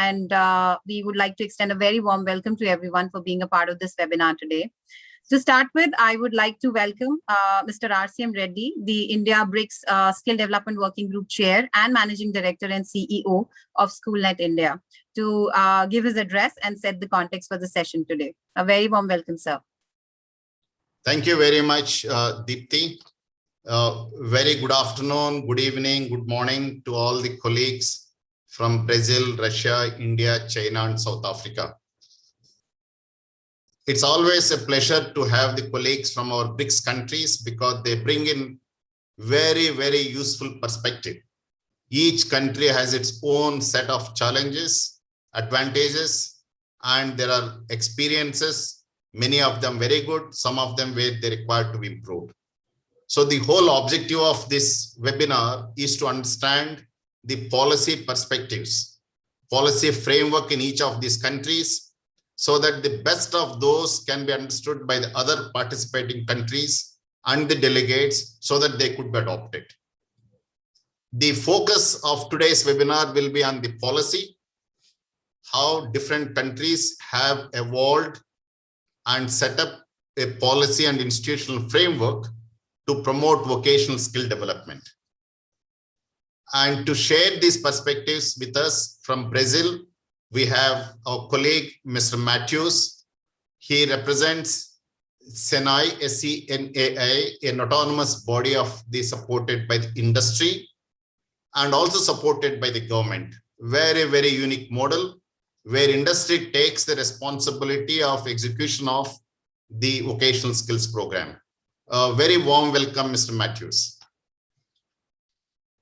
and we would like to extend a very warm welcome to everyone for being a part of this webinar today. To start with, I would like to welcome Mr. RCM Reddy, the India BRICS Skill Development Working Group Chair and Managing Director and CEO of SchoolNet India, to give his address and set the context for the session today. A very warm welcome, sir. Thank you very much, Deepthi. Very good afternoon, good evening, good morning to all the colleagues from Brazil, Russia, India, China, and South Africa. It's always a pleasure to have the colleagues from our BRICS countries because they bring in very, very useful perspective. Each country has its own set of challenges, advantages, and there are experiences, many of them very good, some of them where they require to be improved. So the whole objective of this webinar is to understand the policy perspectives, policy framework in each of these countries, so that the best of those can be understood by the other participating countries and the delegates so that they could be adopted. The focus of today's webinar will be on the policy, how different countries have evolved and set up a policy and institutional framework to promote vocational skill development. And to share these perspectives with us from Brazil, we have our colleague, Mr. Matthews. He represents SENAI, S-E-N-A-I, an autonomous body supported by the industry and also supported by the government. Very, very unique model where industry takes the responsibility of execution of the vocational skills program. A very warm welcome, Mr. Matthews.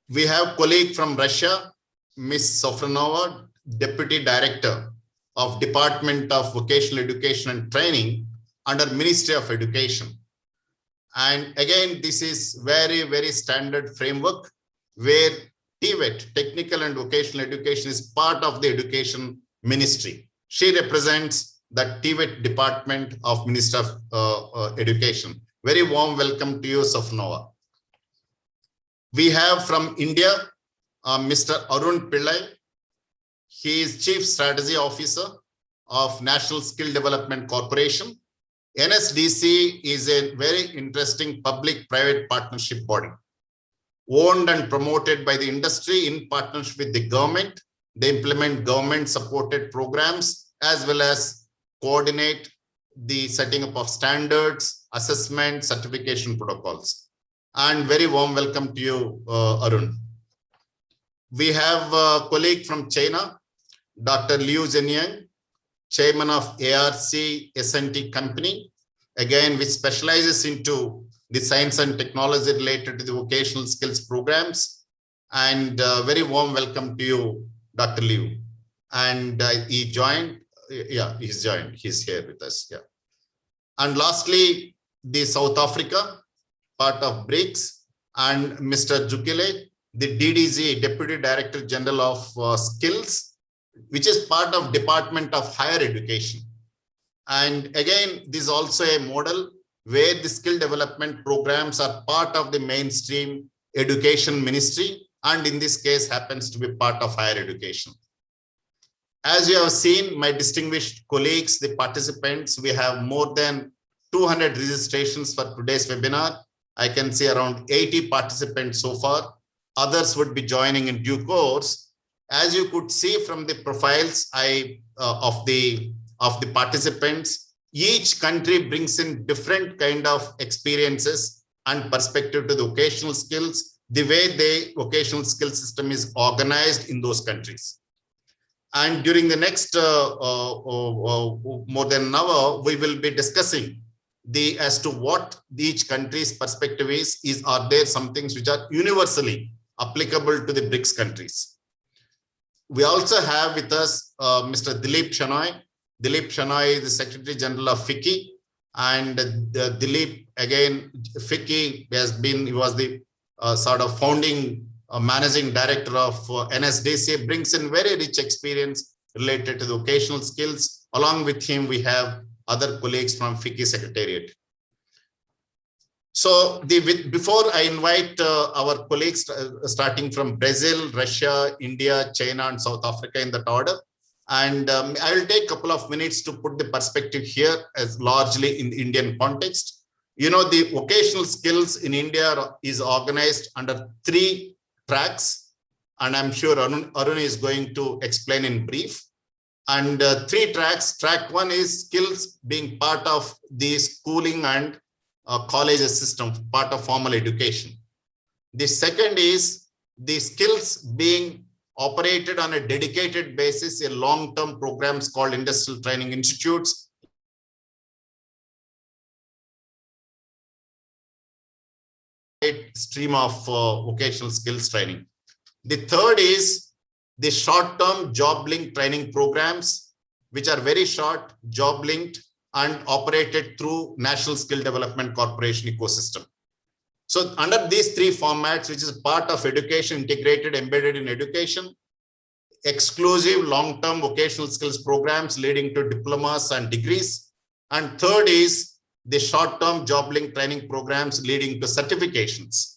We have a colleague from Russia, Ms. Sofronova, Deputy Director of Department of Vocational Education and Training under Ministry of Education. And again, this is very, very standard framework where TVET, Technical and Vocational Education, is part of the Education Ministry. She represents the TVET Department of Ministry of Education. Very warm welcome to you, Sofronova. We have from India, Mr. Arun Pillai. He is Chief Strategy Officer of National Skill Development Corporation. NSDC is a very interesting public-private partnership body, owned and promoted by the industry in partnership with the government. They implement government-supported programs as well as coordinate the setting up of standards, assessment, certification protocols. And very warm welcome to you, Arun. We have a colleague from China, Dr. Liu Zhenyang, chairman of ARC S&T company, again, which specializes into the science and technology related to the vocational skills programs. And very warm welcome to you, Dr. Liu. And he joined, yeah, he's joined, he's here with us, yeah. And lastly, the South Africa, part of BRICS, and Mr. Jukile, the DDG, Deputy Director General of Skills, which is part of Department of Higher Education. And again, this is also a model where the skill development programs are part of the mainstream education ministry, and in this case happens to be part of higher education. As you have seen, my distinguished colleagues, the participants, we have more than 200 registrations for today's webinar. I can see around 80 participants so far. Others would be joining in due course. As you could see from the profiles of the participants, each country brings in different kind of experiences and perspective to the vocational skills, the way the vocational skill system is organized in those countries. And during the next more than an hour, we will be discussing as to what each country's perspective is are there some things which are universally applicable to the BRICS countries. We also have with us Mr. Dilip Shenoy. Dilip Shenoy is the Secretary General of FICCI, and Dilip, again, FICCI he was the sort of founding Managing Director of NSDC, brings in very rich experience related to the vocational skills. Along with him, we have other colleagues from FICCI Secretariat. So before I invite our colleagues starting from Brazil, Russia, India, China, and South Africa in that order, And I will take a couple of minutes to put the perspective here as largely in the Indian context. You know, the vocational skills in India is organized under 3 tracks, and I'm sure Arun is going to explain in brief. And 3 tracks. Track 1 is skills being part of the schooling and college system, part of formal education. The second is the skills being operated on a dedicated basis in long-term programs called industrial training institutes. Stream of vocational skills training. The third is the short-term job-linked training programs, which are very short, job-linked, and operated through National Skill Development Corporation ecosystem. So under these 3 formats, which is part of education, integrated, embedded in education, exclusive long-term vocational skills programs leading to diplomas and degrees, and third is the short-term job-linked training programs leading to certifications.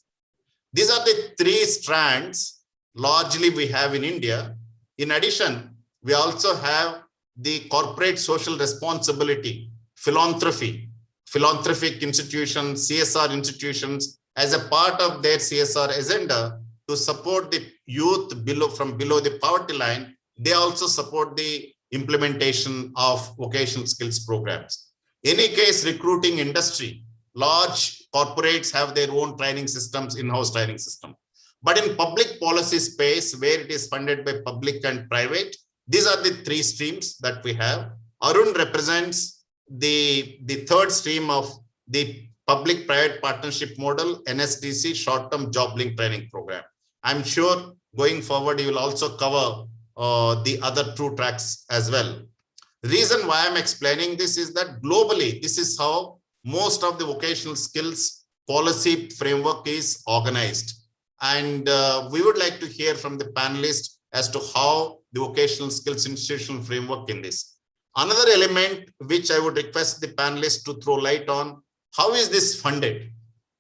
These are the 3 strands largely we have in India. In addition, we also have the corporate social responsibility, philanthropic institutions, CSR institutions, as a part of their CSR agenda to support the youth from below the poverty line. They also support the implementation of vocational skills programs. Any case, recruiting industry, large corporates have their own training systems, in-house training system. But in public policy space, where it is funded by public and private, these are the 3 streams that we have. Arun represents the third stream of the public-private partnership model, NSDC, short-term job-linked training program. I'm sure going forward, you will also cover the other 2 tracks as well. Reason why I'm explaining this is that globally, this is how most of the vocational skills policy framework is organized. And we would like to hear from the panelists as to how the vocational skills institutional framework in this. Another element which I would request the panelists to throw light on, how is this funded?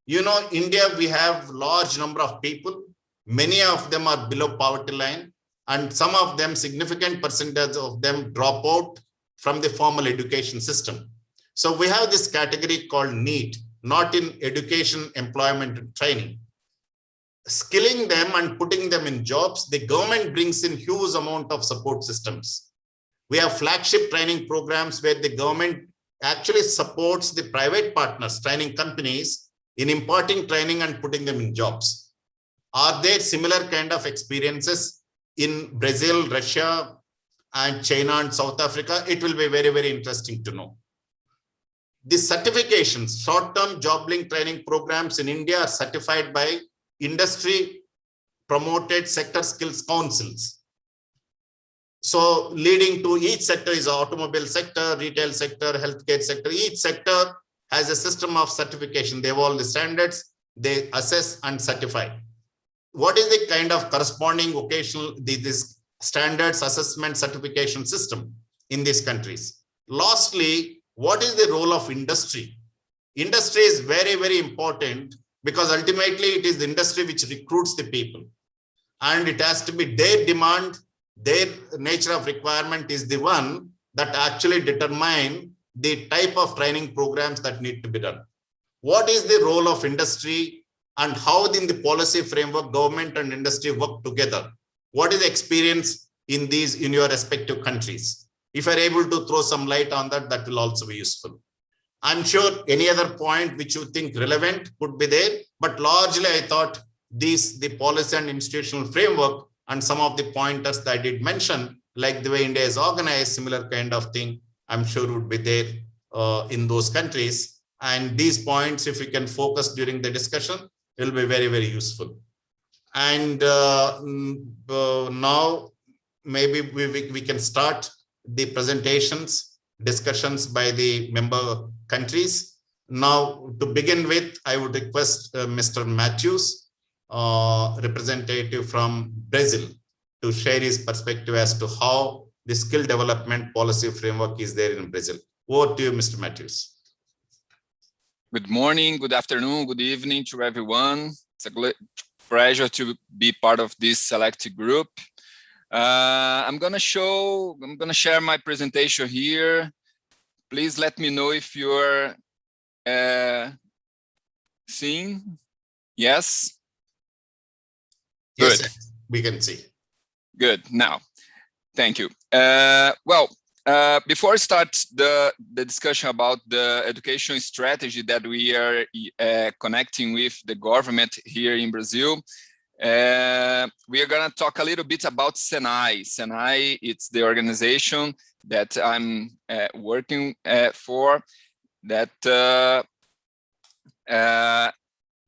You know, India, we have large number of people. Many of them are below poverty line, and some of them, significant percentage of them, drop out from the formal education system. So we have this category called NEET, not in education, employment, and training. Skilling them and putting them in jobs, the government brings in huge amount of support systems. We have flagship training programs where the government actually supports the private partners, training companies, in imparting training and putting them in jobs. Are there similar kind of experiences in Brazil, Russia, and China and South Africa? It will be very, very interesting to know. The certifications, short-term job-linked training programs in India are certified by industry promoted sector skills councils. So leading to each sector is automobile sector, retail sector, healthcare sector. Each sector has a system of certification. They have all the standards, they assess and certify. What is the kind of corresponding vocational, this standards assessment certification system in these countries? Lastly, what is the role of industry? Industry is very, very important because ultimately it is the industry which recruits the people, and it has to be their demand, their nature of requirement is the one that actually determine the type of training programs that need to be done. What is the role of industry and how in the policy framework government and industry work together? What is the experience in these in your respective countries? If you're able to throw some light on that, that will also be useful. I'm sure any other point which you think relevant could be there, but largely I thought the policy and institutional framework and some of the pointers that I did mention, like the way India is organized, similar kind of thing, I'm sure would be there in those countries. And these points, if we can focus during the discussion, will be very, very useful. And now maybe we can start the presentations, discussions by the member countries. Now, to begin with, I would request Mr. Matthews, representative from Brazil, to share his perspective as to how the skill development policy framework is there in Brazil. Over to you, Mr. Matthews. Good morning, good afternoon, good evening to everyone. It's a great pleasure to be part of this select group. I'm gonna share my presentation here. Please let me know if you're seeing. Yes. Yes, Good. sir. We can see. Good. Now, thank you. Before I start the discussion about the education strategy that we are connecting with the government here in Brazil, we are going to talk a little bit about SENAI. SENAI, it's the organization that I'm working for, that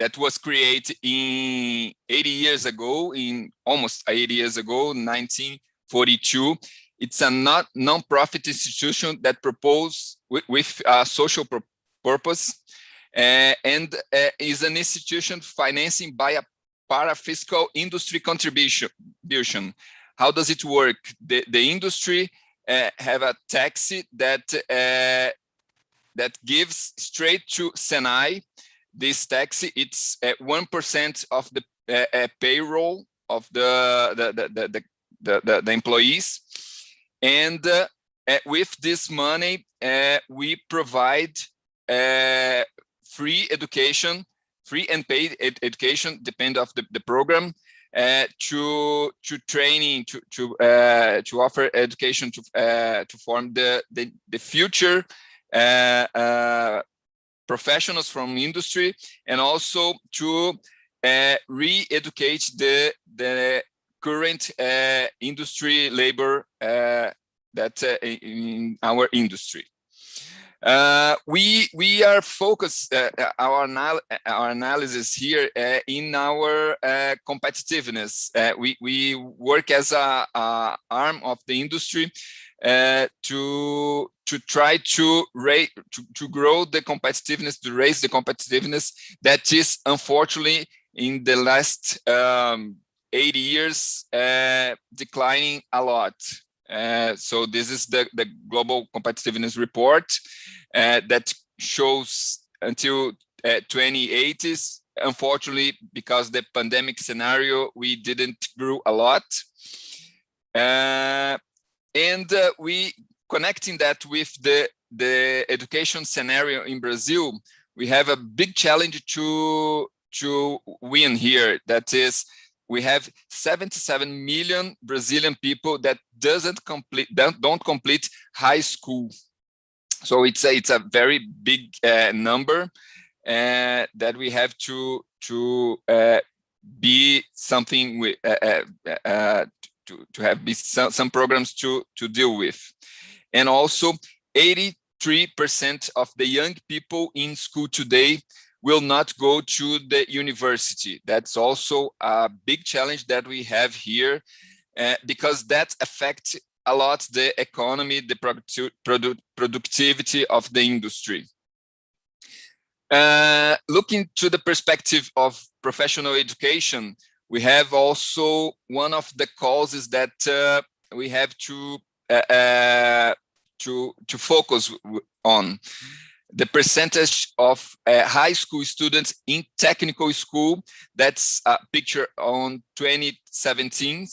that was created in 80 years ago, almost 80 years ago, 1942. It's a non-profit institution that proposes with a social purpose and is an institution financing by a para-fiscal industry contribution. How does it work? The industry have a tax that gives straight to SENAI. This tax, it's 1% of the payroll of the employees, and with this money, we provide free education, free and paid education, depend of the program, to training, to offer education to form the future professionals from industry, and also to re-educate the current industry labor that in our industry. We are focused our analysis here in our competitiveness. We work as a arm of the industry to try to grow the competitiveness, to raise the competitiveness that is unfortunately in the last 80 years declining a lot. So this is the Global Competitiveness Report that shows until 2080s. Unfortunately, because the pandemic scenario, we didn't grow a lot. And we connecting that with the education scenario in Brazil, we have a big challenge to win here. That is, we have 77 million Brazilian people that don't complete high school. So it's a very big number that we have to be something with to have some programs to deal with. And also 83% of the young people in school today will not go to the university. That's also a big challenge that we have here, because that affects a lot the economy, the productivity of the industry. Looking to the perspective of professional education, we have also one of the causes that we have to focus on. The percentage of high school students in technical school. That's a picture on 2017.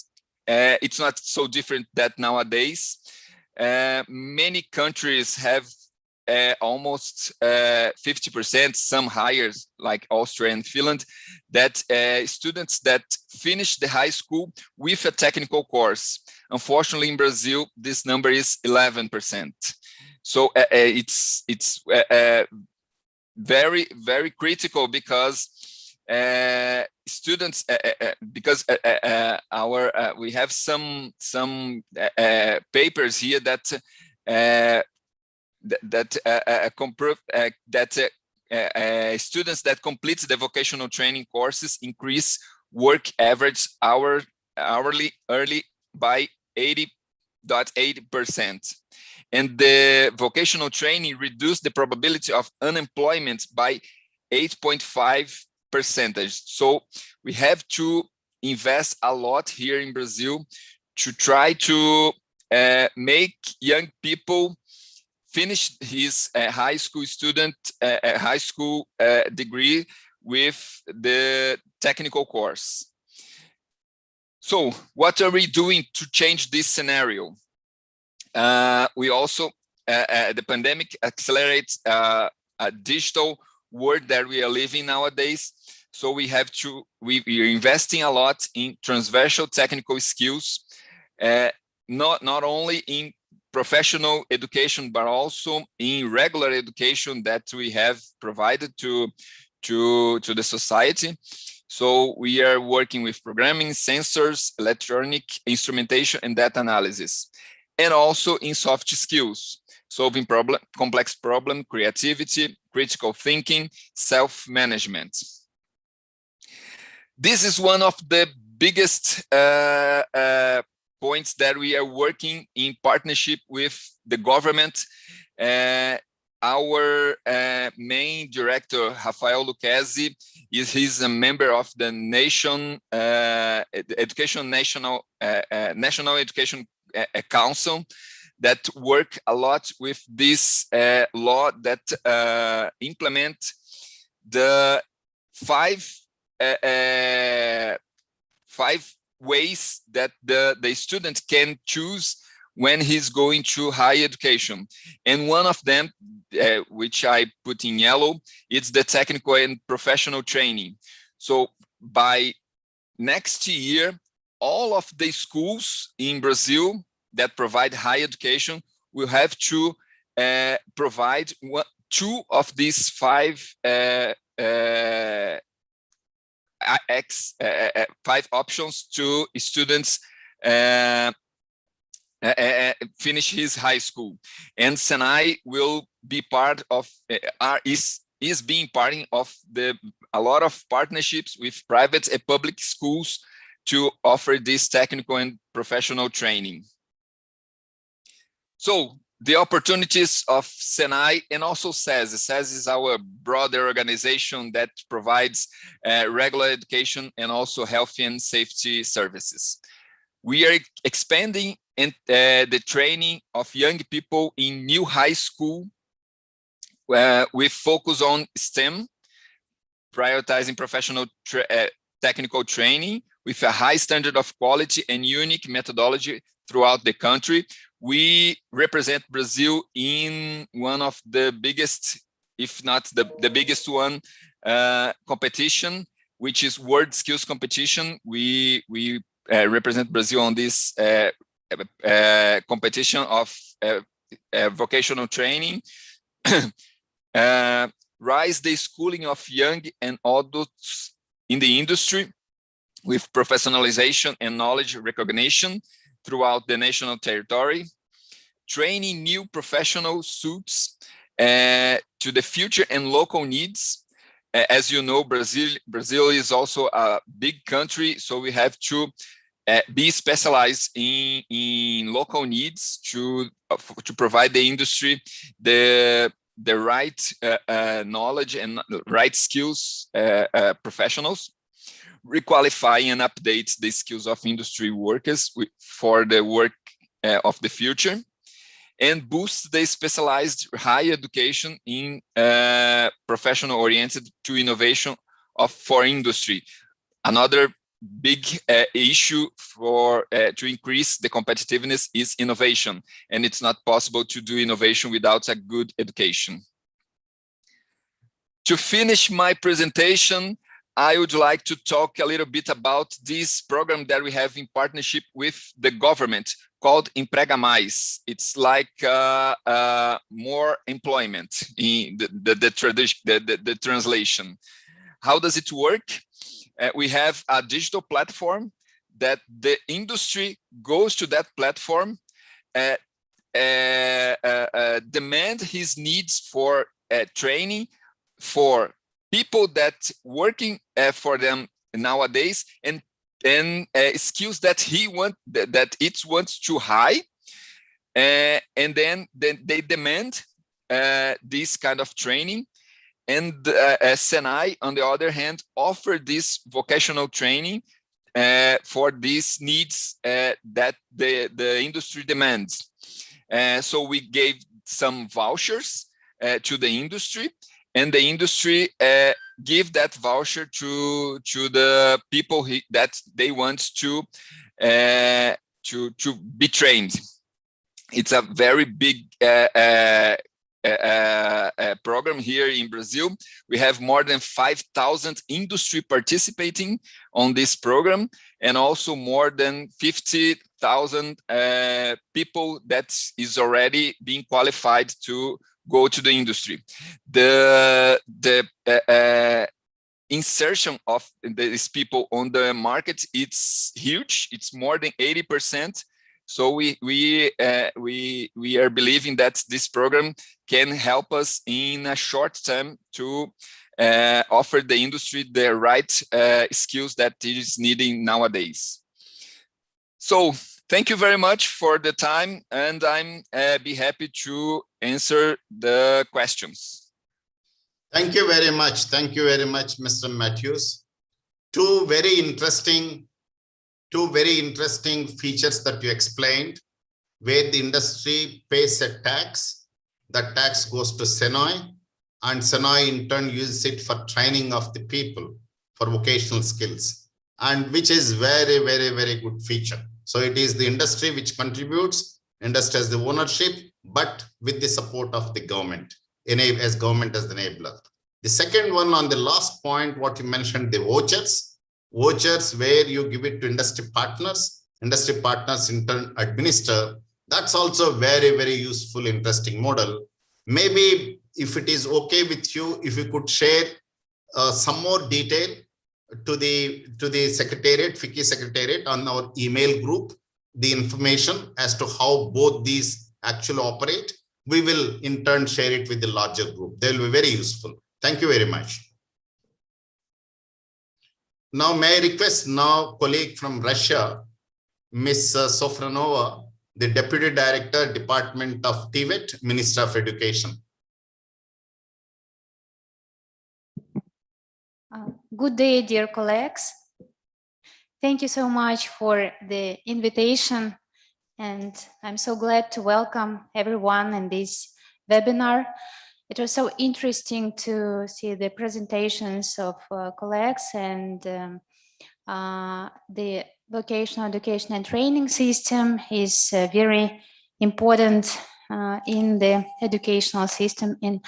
It's not so different that nowadays. Many countries have almost 50%, some higher, like Austria and Finland, that students that finish the high school with a technical course. Unfortunately, in Brazil, this number is 11%. So it's very, very critical, because students, because we have some papers here that students that complete the vocational training courses increase work average hourly by 80.8%. And the vocational training reduced the probability of unemployment by 8.5%. So we have to invest a lot here in Brazil to try to make young people finish his high school degree with the technical course. So what are we doing to change this scenario? We also, the pandemic accelerates a digital world that we are living nowadays. So we have to, we are investing a lot in transversal technical skills, not only in professional education, but also in regular education that we have provided to the society. So we are working with programming, sensors, electronic instrumentation, and data analysis, and also in soft skills, solving complex problem, creativity, critical thinking, self-management. This is one of the biggest points that we are working in partnership with the government. Our main director, Rafael Lucchesi, he's a member of the National Education Council that work a lot with this law that implement the five ways that the student can choose when he's going to higher education. And one of them, which I put in yellow, it's the technical and professional training. So by next year, all of the schools in Brazil that provide higher education will have to provide two of these five options to students finish his high school. And Senai will be part of, is being part of a lot of partnerships with private and public schools to offer this technical and professional training. So the opportunities of Senai and also SES. SES is our broader organization that provides regular education and also health and safety services. We are expanding the training of young people in new high school with focus on STEM, prioritizing professional technical training with a high standard of quality and unique methodology throughout the country. We represent Brazil in one of the biggest, if not the biggest one, competition, which is World Skills Competition. We represent Brazil on this competition of vocational training. Rise the schooling of young and adults in the industry with professionalization and knowledge recognition throughout the national territory, training new professional suits to the future and local needs. As you know, Brazil is also a big country, so we have to be specialized in local needs to provide the industry the right knowledge and right skills professionals. Requalify and update the skills of industry workers for the work of the future, and boost the specialized higher education in professional oriented to innovation for industry. Another big issue for to increase the competitiveness is innovation, and it's not possible to do innovation without a good education. To finish my presentation, I would like to talk a little bit about this program that we have in partnership with the government called Emprega Mais. It's like more employment in the translation. How does it work? We have a digital platform that the industry goes to that platform, demand his needs for training for people that working for them nowadays, and skills that it wants to high, and then they demand this kind of training. And Senai, on the other hand, offer this vocational training for these needs that the industry demands. So we gave some vouchers to the industry, and the industry give that voucher to the people that they want to be trained. It's a very big program here in Brazil. We have more than 5,000 industry participating on this program, and also more than 50,000 people that is already being qualified to go to the industry. The insertion of these people on the market, it's huge. It's more than 80%. So we are believing that this program can help us in a short time to offer the industry the right skills that it is needing nowadays. So thank you very much for the time, and I'm be happy to answer the questions. Thank you very much. Thank you very much, Mr. Matthews. Two very interesting features that you explained, where the industry pays a tax. That tax goes to SENOI, and SENOI in turn uses it for training of the people for vocational skills, and which is very, very, very good feature. So it is the industry which contributes, industry has the ownership, but with the support of the government, as government as the enabler. The second one, on the last point, what you mentioned, the vouchers where you give it to industry partners in turn administer. That's also very, very useful, interesting model. Maybe if it is okay with you, if you could share some more detail to the secretariat, FICCI secretariat, on our email group, the information as to how both these actually operate, we will in turn share it with the larger group. They will be very useful. Thank you very much. Now, may I request now colleague from Russia, Ms. Sofronova, the Deputy Director, Department of TVET, Minister of Education. Good day, dear colleagues. Thank you so much for the invitation, and I'm so glad to welcome everyone in this webinar. It was so interesting to see the presentations of colleagues, and the vocational education and training system is very important in the educational system in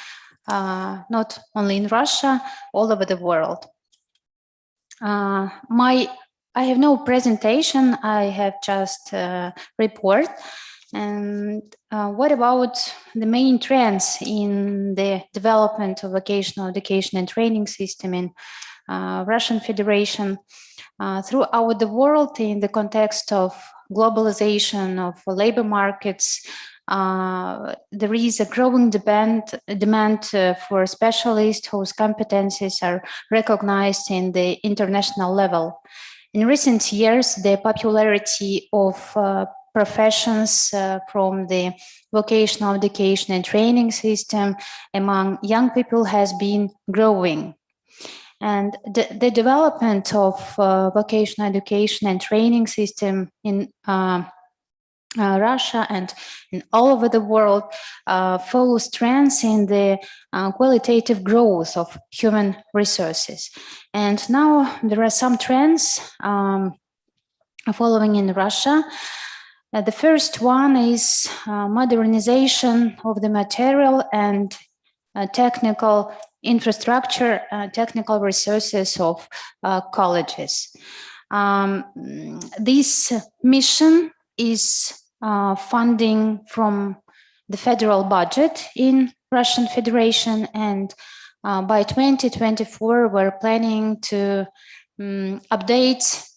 not only in Russia, all over the world. I have no presentation, I have just a report. And what about the main trends in the development of vocational education and training system in Russian Federation throughout the world in the context of globalization of labor markets? There is a growing demand for specialists whose competencies are recognized in the international level. In recent years, the popularity of professions from the vocational education and training system among young people has been growing. And the development of vocational education and training system in Russia and in all over the world follows trends in the qualitative growth of human resources. And now there are some trends following in Russia. The first one is modernization of the material and technical infrastructure, technical resources of colleges. This mission is funding from the federal budget in Russian Federation, and by 2024 we're planning to update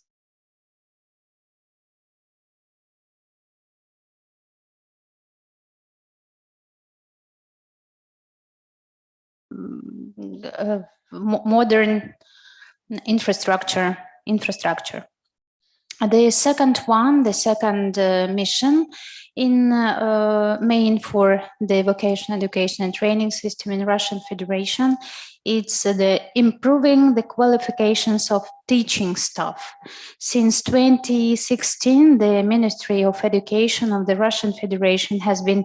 modern infrastructure. The second mission in main for the vocational education and training system in Russian Federation, it's the improving the qualifications of teaching staff. Since 2016, the Ministry of Education of the Russian Federation has been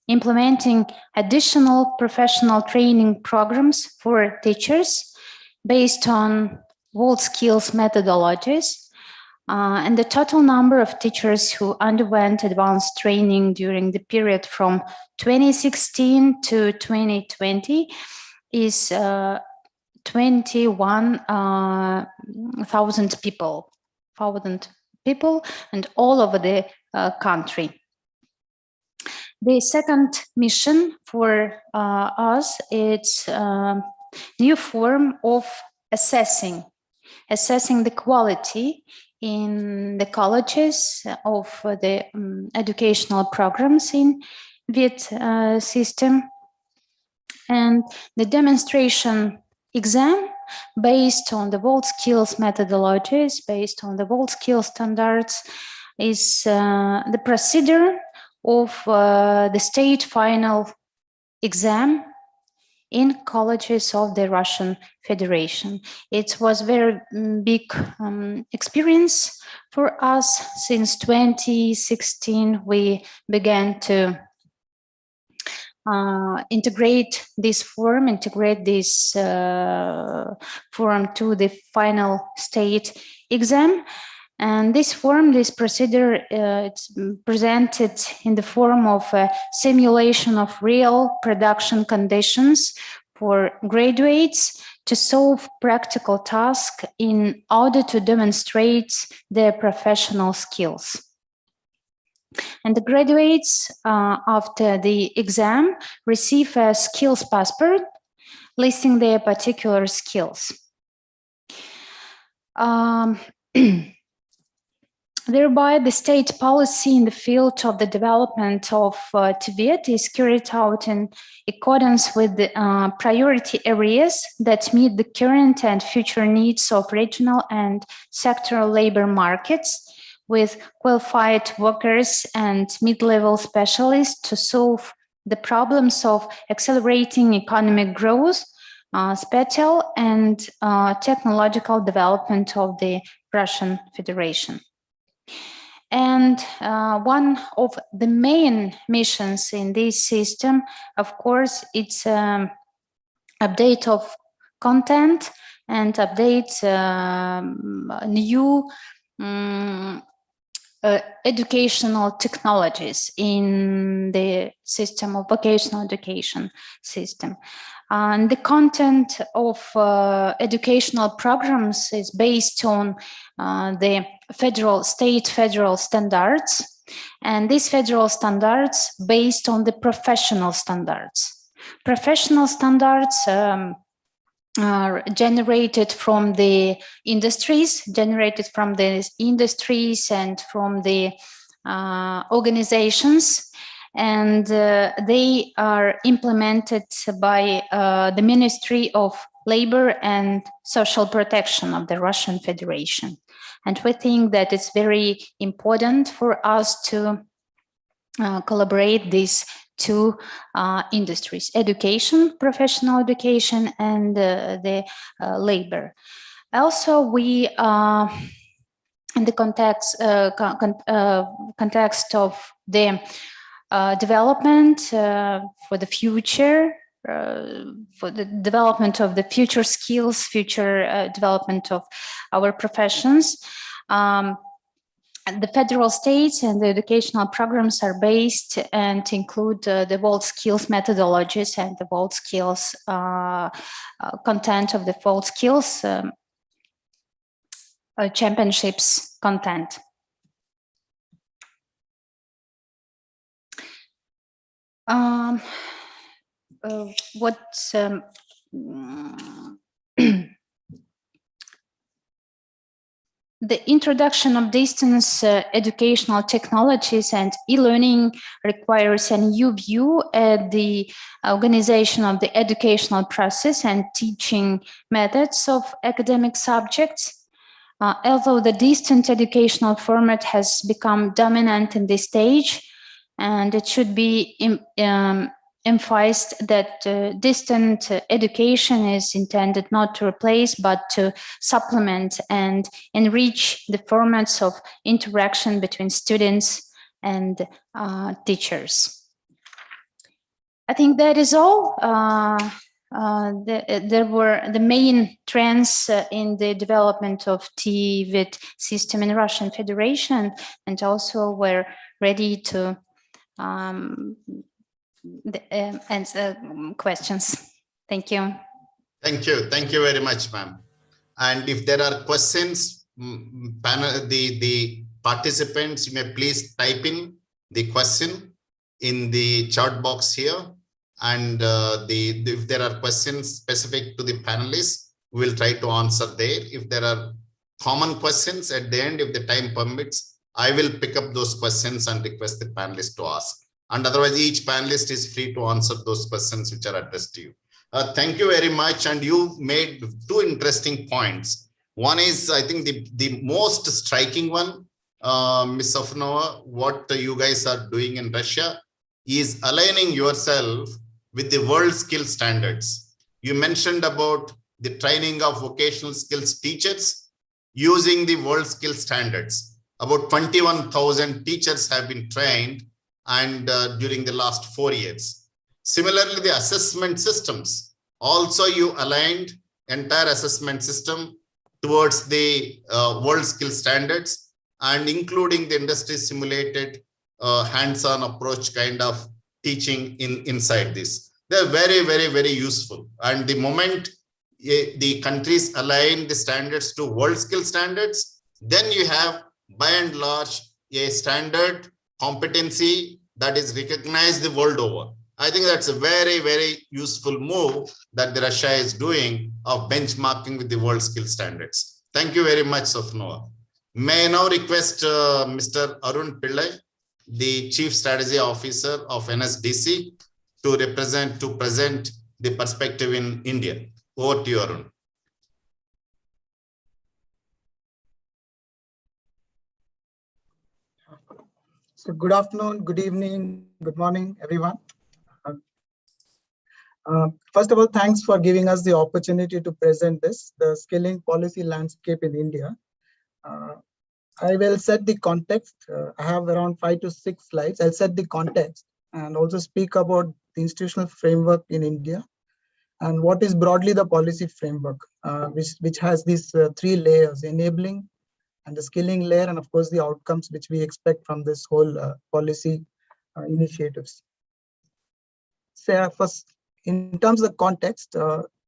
implementing additional professional training programs for teachers based on WorldSkills methodologies. And the total number of teachers who underwent advanced training during the period from 2016 to 2020 is 21,000 people, and all over the country. The second mission for us, it's a new form of assessing the quality in the colleges of the educational programs in VIET system, and the demonstration exam based on the WorldSkills methodologies, based on the WorldSkills standards, is the procedure of the state final exam in colleges of the Russian Federation. It was very big experience for us. Since 2016, we began to integrate this form to the final state exam. And this form, this procedure, it's presented in the form of a simulation of real production conditions for graduates to solve practical tasks in order to demonstrate their professional skills. And the graduates, after the exam, receive a skills passport listing their particular skills. Thereby, the state policy in the field of the development of Tibet is carried out in accordance with the priority areas that meet the current and future needs of regional and sectoral labor markets, with qualified workers and mid-level specialists to solve the problems of accelerating economic growth, spatial and technological development of the Russian Federation. And one of the main missions in this system, of course, it's update of content and update new educational technologies in the system of vocational education system. And the content of educational programs is based on the state federal standards, and these federal standards based on the professional standards. Professional standards are generated from the industries, and from the organizations, and they are implemented by the Ministry of Labor and Social Protection of the Russian Federation. And we think that it's very important for us to collaborate these two industries: education, professional education, and the labor. Also, we, in the context of the development for the future, for the development of the future skills, future development of our professions. The federal states and the educational programs are based and include the WorldSkills methodologies and the WorldSkills content of the WorldSkills championships content. The introduction of distance educational technologies and e-learning requires a new view at the organization of the educational process and teaching methods of academic subjects. Although the distant educational format has become dominant in this stage, and it should be emphasized that distant education is intended not to replace, but to supplement and enrich the formats of interaction between students and teachers. I think that is all. There were the main trends in the development of TVET system in Russian Federation, and also we're ready to answer questions. Thank you. Thank you. Thank you very much, ma'am. And if there are questions, panel, the participants, you may please type in the question in the chat box here. And if there are questions specific to the panelists, we will try to answer there. If there are common questions at the end, if the time permits, I will pick up those questions and request the panelists to ask. And otherwise, each panelist is free to answer those questions which are addressed to you. Thank you very much. And you made two interesting points. One is, I think, the most striking one, Ms. Sofnova, what you guys are doing in Russia is aligning yourself with the world skill standards. You mentioned about the training of vocational skills teachers using the world skill standards. About 21,000 teachers have been trained and during the last 4 years. Similarly, the assessment systems, also you aligned entire assessment system towards the world skill standards and including the industry simulated hands-on approach kind of teaching inside this. They're very, very, very useful. And the moment the countries align the standards to world skill standards, then you have by and large a standard competency that is recognized the world over. I think that's a very, very useful move that the Russia is doing of benchmarking with the world skill standards. Thank you very much, Sofnova. May I now request Mr. Arun Pillai, the Chief Strategy Officer of NSDC, to present the perspective in India. Over to you, Arun. So good afternoon, good evening, good morning, everyone. First of all, thanks for giving us the opportunity to present this, the skilling policy landscape in India. I will set the context. I have around 5 to 6 slides. I'll set the context and also speak about the institutional framework in India and what is broadly the policy framework, which has these 3 layers: enabling, and the skilling layer, and of course the outcomes which we expect from this whole policy initiatives. So first, in terms of context,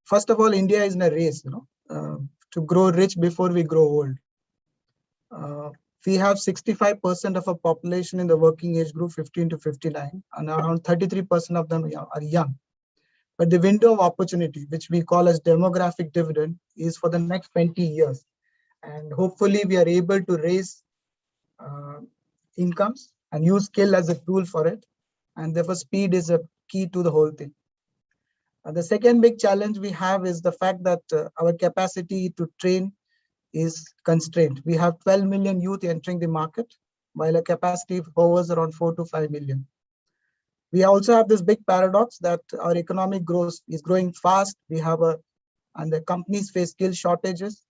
first of all, India is in a race, to grow rich before we grow old. We have 65% of our population in the working age group 15 to 59, and around 33% of them are young. But the window of opportunity, which we call as demographic dividend, is for the next 20 years. And hopefully we are able to raise incomes and use skill as a tool for it. And therefore speed is a key to the whole thing. The second big challenge we have is the fact that our capacity to train is constrained. We have 12 million youth entering the market, while a capacity hovers around 4 to 5 million. We also have this big paradox that our economic growth is growing fast. And the companies face skill shortages.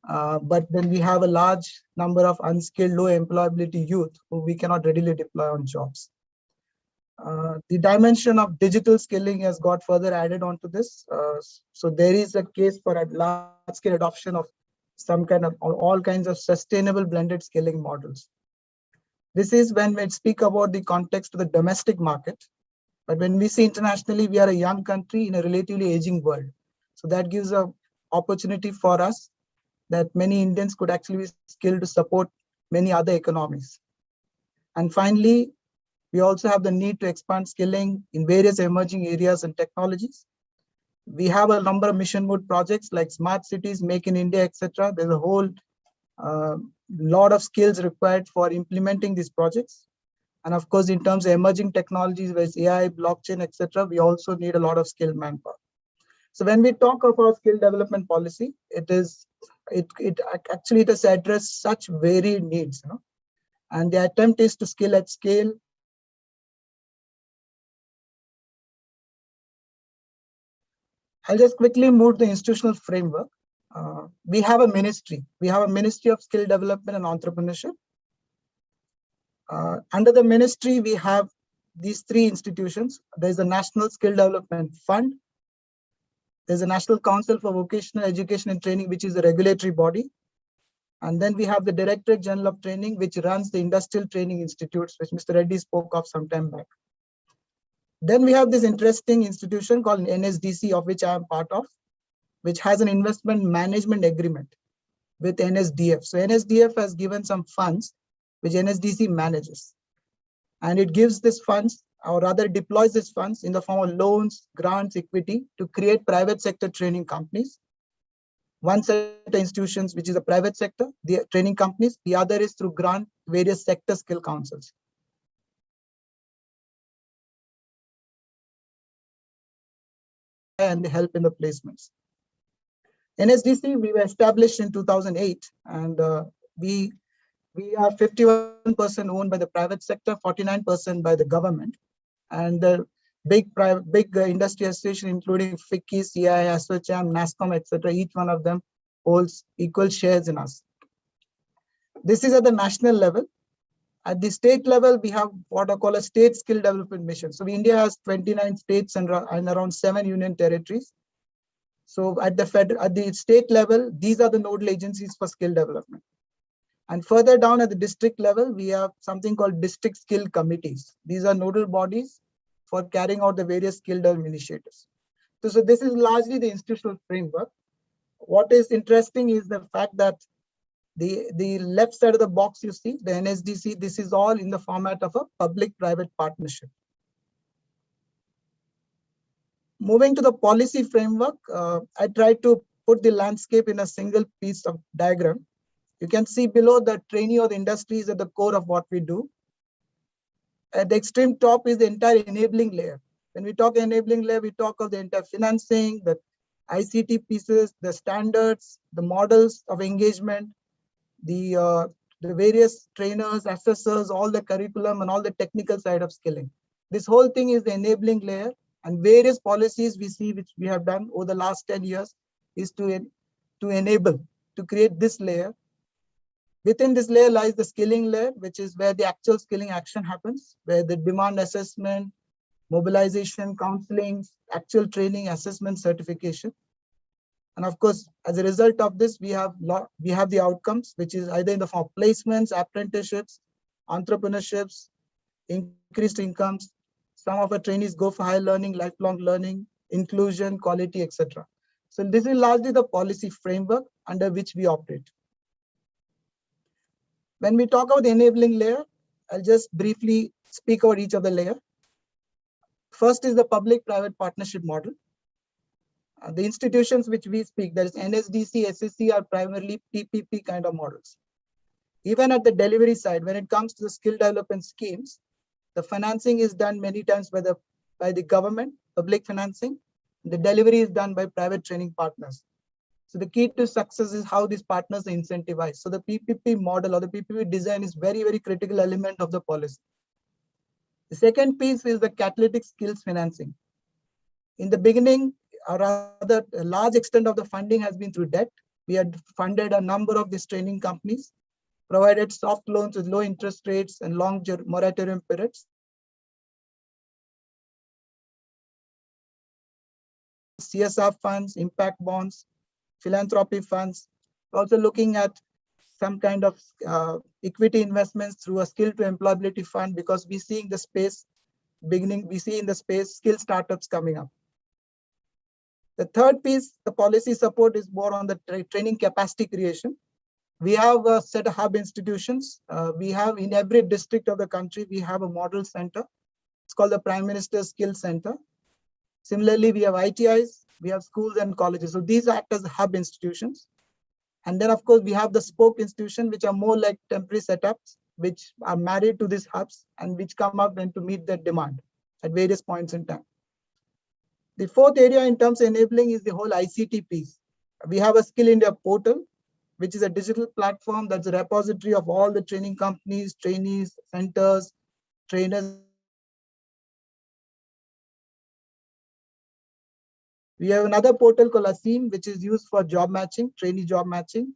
But then we have a large number of unskilled, low employability youth who we cannot readily deploy on jobs. The dimension of digital skilling has got further added onto this. So there is a case for a large-scale adoption of some kind of all kinds of sustainable blended skilling models. This is when we speak about the context of the domestic market. But when we see internationally, we are a young country in a relatively aging world. So that gives an opportunity for us that many Indians could actually be skilled to support many other economies. And finally, we also have the need to expand skilling in various emerging areas and technologies. We have a number of mission mode projects like smart cities, make in India, etc. There's a whole lot of skills required for implementing these projects. And of course, in terms of emerging technologies, where it's AI, blockchain, etc., we also need a lot of skilled manpower. So when we talk about skill development policy, it actually does address such varied needs, and the attempt is to skill at scale. I'll just quickly move to the institutional framework. We have a ministry. We have a Ministry of Skill Development and Entrepreneurship. Under the ministry, we have these three institutions. There's a National Skill Development Fund. There's a National Council for Vocational Education and Training, which is a regulatory body. And then we have the Directorate General of Training, which runs the Industrial Training Institutes, which Mr. Reddy spoke of some time back. Then we have this interesting institution called NSDC, of which I am part of, which has an investment management agreement with NSDF. So NSDF has given some funds, which NSDC manages. And it gives these funds, or rather deploys these funds in the form of loans, grants, equity to create private sector training companies. One set of institutions, which is the private sector, the training companies. The other is through grant, various sector skill councils. And help in the placements. NSDC, we were established in 2008, and we are 51% owned by the private sector, 49% by the government, and the big industry association, including FICCI, CII, ASSOCHAM, NASSCOM, etc. Each one of them holds equal shares in us. This is at the national level. At the state level, we have what I call a state skill development mission. So India has 29 states and around 7 union territories. So at the state level, these are the nodal agencies for skill development. And further down at the district level, we have something called district skill committees. These are nodal bodies for carrying out the various skill development initiatives. So this is largely the institutional framework. What is interesting is the fact that the left side of the box you see, the NSDC, this is all in the format of a public-private partnership. Moving to the policy framework, I tried to put the landscape in a single piece of diagram. You can see below that trainee or the industry is at the core of what we do. At the extreme top is the entire enabling layer. When we talk enabling layer, we talk of the entire financing, the ICT pieces, the standards, the models of engagement, the various trainers, assessors, all the curriculum and all the technical side of skilling. This whole thing is the enabling layer, and various policies we see which we have done over the last 10 years is to enable, to create this layer. Within this layer lies the skilling layer, which is where the actual skilling action happens, where the demand assessment, mobilization, counseling, actual training, assessment, certification. And of course, as a result of this, we have the outcomes, which is either in the form of placements, apprenticeships, entrepreneurships, increased incomes. Some of our trainees go for higher learning, lifelong learning, inclusion, quality, etc. So this is largely the policy framework under which we operate. When we talk about the enabling layer, I'll just briefly speak about each of the layers. First is the public-private partnership model. The institutions which we speak, that is NSDC, SSC, are primarily PPP kind of models. Even at the delivery side, when it comes to the skill development schemes, the financing is done many times by the government, public financing. The delivery is done by private training partners. So the key to success is how these partners are incentivized. So the PPP model or the PPP design is very, very critical element of the policy. The second piece is the catalytic skills financing. In the beginning, or rather, a large extent of the funding has been through debt. We had funded a number of these training companies, provided soft loans with low interest rates and long moratorium periods. CSR funds, impact bonds, philanthropy funds, also looking at some kind of equity investments through a skill to employability fund, because we see in the space skill startups coming up. The third piece, the policy support, is more on the training capacity creation. We have a set of hub institutions. We have in every district of the country, we have a model center. It's called the Prime Minister's Skill Center. Similarly, we have ITIs, we have schools and colleges. So these act as hub institutions. And then, of course, we have the spoke institutions, which are more like temporary setups, which are married to these hubs and which come up and to meet their demand at various points in time. The fourth area in terms of enabling is the whole ICT piece. We have a Skill India portal, which is a digital platform that's a repository of all the training companies, trainees, centers, trainers. We have another portal called ASEEM, which is used for job matching, trainee job matching.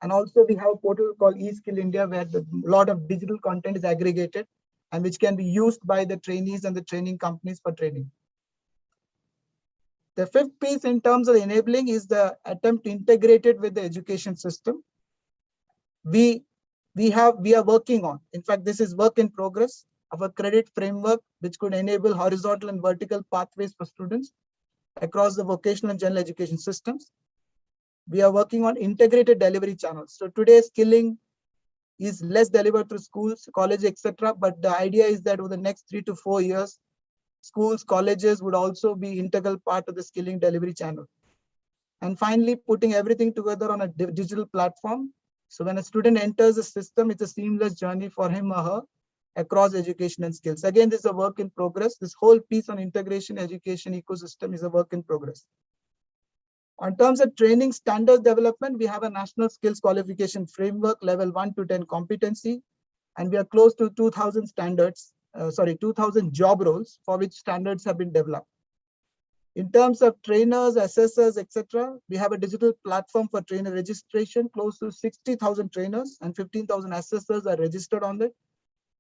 And also we have a portal called eSkill India, where a lot of digital content is aggregated and which can be used by the trainees and the training companies for training. The fifth piece in terms of enabling is the attempt to integrate it with the education system. We are working on, in fact, this is work in progress of a credit framework which could enable horizontal and vertical pathways for students across the vocational and general education systems. We are working on integrated delivery channels. So today skilling is less delivered through schools, colleges, etc. But the idea is that over the next 3 to 4 years, schools, colleges would also be integral part of the skilling delivery channel. And finally, putting everything together on a digital platform. So when a student enters the system, it's a seamless journey for him or her across education and skills. Again, this is a work in progress. This whole piece on integration education ecosystem is a work in progress. On terms of training standards development, we have a national skills qualification framework, level 1 to 10 competency, and we are close to 2,000 standards, 2,000 job roles for which standards have been developed. In terms of trainers, assessors, etc., we have a digital platform for trainer registration. Close to 60,000 trainers and 15,000 assessors are registered on it.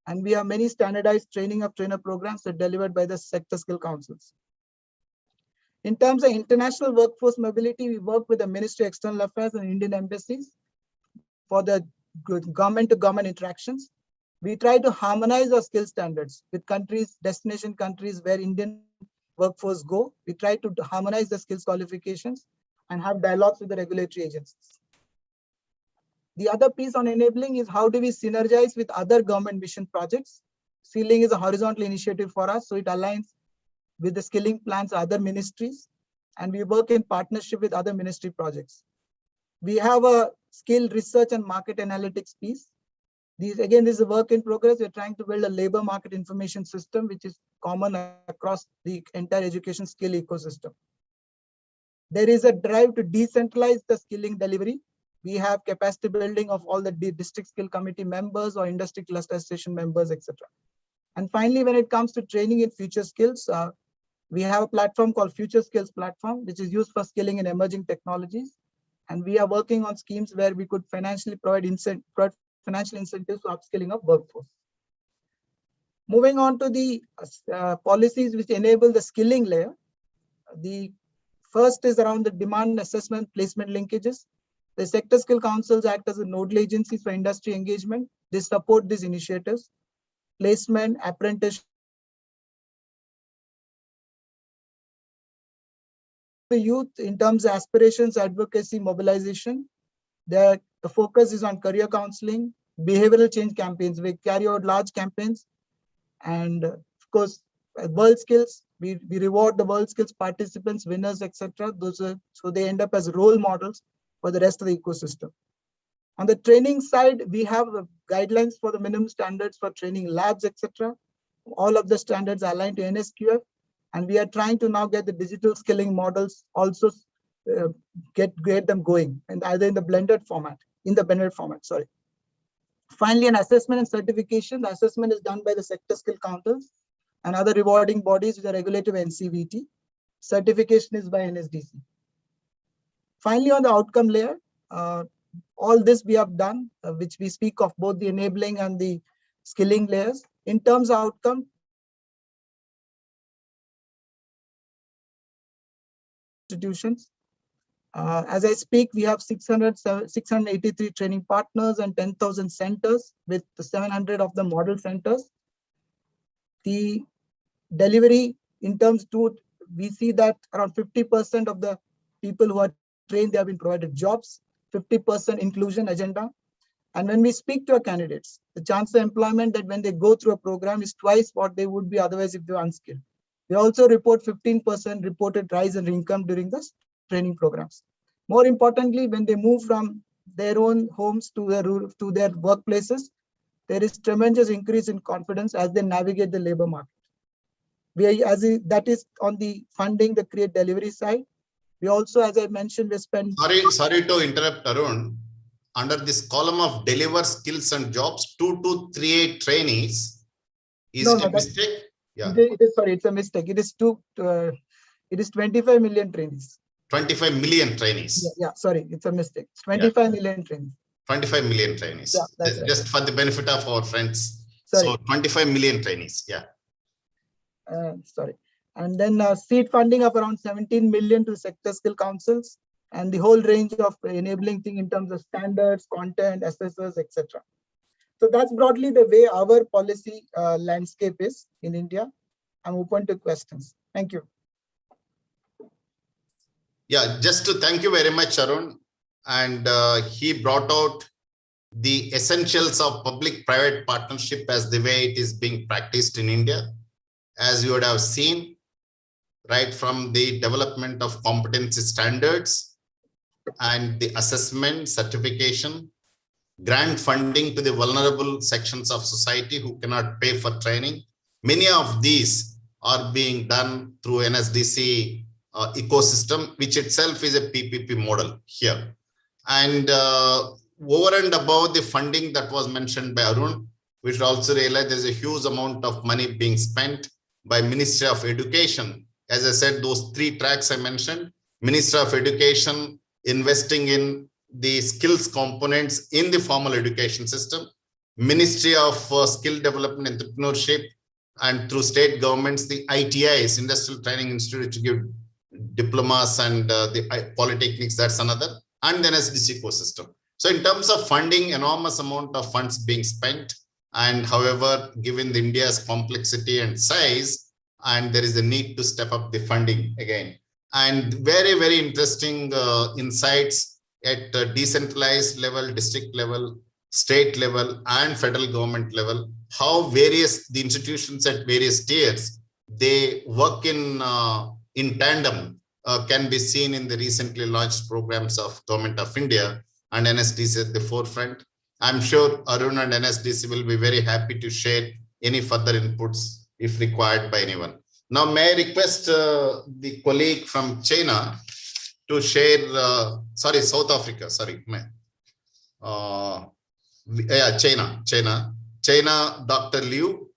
And we have many standardized training of trainer programs that are delivered by the sector skill councils. In terms of international workforce mobility, we work with the Ministry of External Affairs and Indian embassies for the government-to-government interactions. We try to harmonize our skill standards with countries, destination countries where Indian workforce go. We try to harmonize the skills qualifications and have dialogues with the regulatory agencies. The other piece on enabling is how do we synergize with other government mission projects. Skilling is a horizontal initiative for us, so it aligns with the skilling plans of other ministries, and we work in partnership with other ministry projects. We have a skill research and market analytics piece. This is a work in progress. We're trying to build a labor market information system, which is common across the entire education skill ecosystem. There is a drive to decentralize the skilling delivery. We have capacity building of all the district skill committee members or industry cluster association members, etc. And finally, when it comes to training in future skills, we have a platform called Future Skills Platform, which is used for skilling in emerging technologies. And we are working on schemes where we could financially provide financial incentives to upskilling of workforce. Moving on to the policies which enable the skilling layer. The first is around the demand assessment placement linkages. The sector skill councils act as a nodal agencies for industry engagement. They support these initiatives. Placement, apprenticeship. The youth in terms of aspirations, advocacy, mobilization. The focus is on career counseling, behavioral change campaigns. We carry out large campaigns, and of course, world skills. We reward the world skills participants, winners, etc. So they end up as role models for the rest of the ecosystem. On the training side, we have guidelines for the minimum standards for training labs, etc. All of the standards are aligned to NSQF, and we are trying to now get the digital skilling models also get them going, and either in the blended format, sorry. Finally, an assessment and certification. The assessment is done by the sector skill councils and other rewarding bodies which are regulated by NCVT. Certification is by NSDC. Finally, on the outcome layer, all this we have done, which we speak of both the enabling and the skilling layers. In terms of outcome, institutions. As I speak, we have 683 training partners and 10,000 centers, with 700 of the model centers. The delivery in terms to, we see that around 50% of the people who are trained, they have been provided jobs, 50% inclusion agenda. And when we speak to our candidates, the chance of employment that when they go through a program is twice what they would be otherwise if they were unskilled. They also report 15% reported rise in income during the training programs. More importantly, when they move from their own homes to their workplaces, there is tremendous increase in confidence as they navigate the labor market. That is on the funding, the create delivery side. We also, as I mentioned, we spend. Sorry to interrupt, Arun. Under this column of deliver skills and jobs, 2238 trainees is a mistake. Yeah. It's a mistake. It is 25 million trainees. 25 million trainees. Yeah, sorry, it's a mistake. It's 25 million trainees. 25 million trainees. Yeah, that's right. Just for the benefit of our friends. Sorry. So 25 million trainees. Yeah. Sorry. And then seed funding of around 17 million to sector skill councils, and the whole range of enabling thing in terms of standards, content, assessors, etc. So that's broadly the way our policy landscape is in India. I'm open to questions. Thank you. Yeah, just to thank you very much, Arun. And he brought out the essentials of public-private partnership as the way it is being practiced in India. As you would have seen, right from the development of competency standards and the assessment, certification, grant funding to the vulnerable sections of society who cannot pay for training. Many of these are being done through NSDC ecosystem, which itself is a PPP model here. And over and above the funding that was mentioned by Arun, we should also realize there's a huge amount of money being spent by Ministry of Education. As I said, those three tracks I mentioned, Ministry of Education investing in the skills components in the formal education system, Ministry of Skill Development and Entrepreneurship, and through state governments, the ITIs, Industrial Training Institute, to give diplomas and the polytechnics, that's another, and then NSDC ecosystem. So in terms of funding, enormous amount of funds being spent. And however, given the India's complexity and size, and there is a need to step up the funding again. And very, very interesting insights at decentralized level, district level, state level, and federal government level, how various the institutions at various tiers, they work in tandem, can be seen in the recently launched programs of Government of India and NSDC at the forefront. I'm sure Arun and NSDC will be very happy to share any further inputs if required by anyone. Now, may I request the colleague from China to share, South Africa, China, Dr. Liu.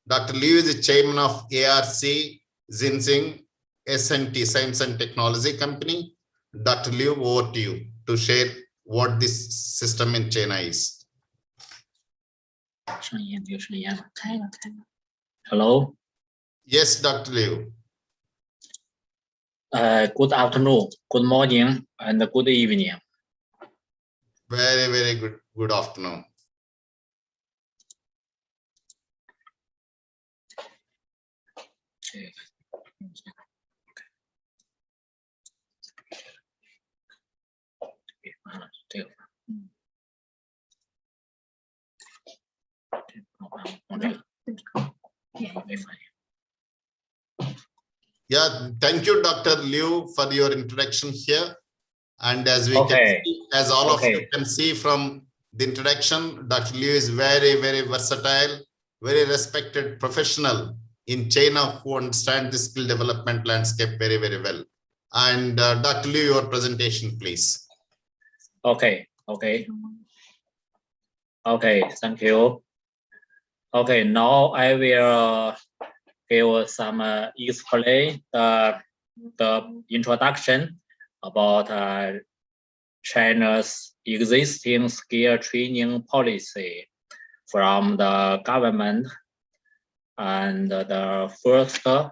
Dr. Liu is the chairman of ARC Xinjiang SNT, Science and Technology Company. Dr. Liu, over to you to share what this system in China is. Hello. Yes, Dr. Liu. Good afternoon, good morning, and good evening. Very, very good. Good afternoon. Yeah, thank you, Dr. Liu, for your introduction here. And as we can see, as all of you can see from the introduction, Dr. Liu is very, very versatile, very respected professional in China who understand the skill development landscape very, very well. And Dr. Liu, your presentation, please. Okay, thank you. Okay, now I will give some explain the introduction about China's existing skill training policy from the government, and the first from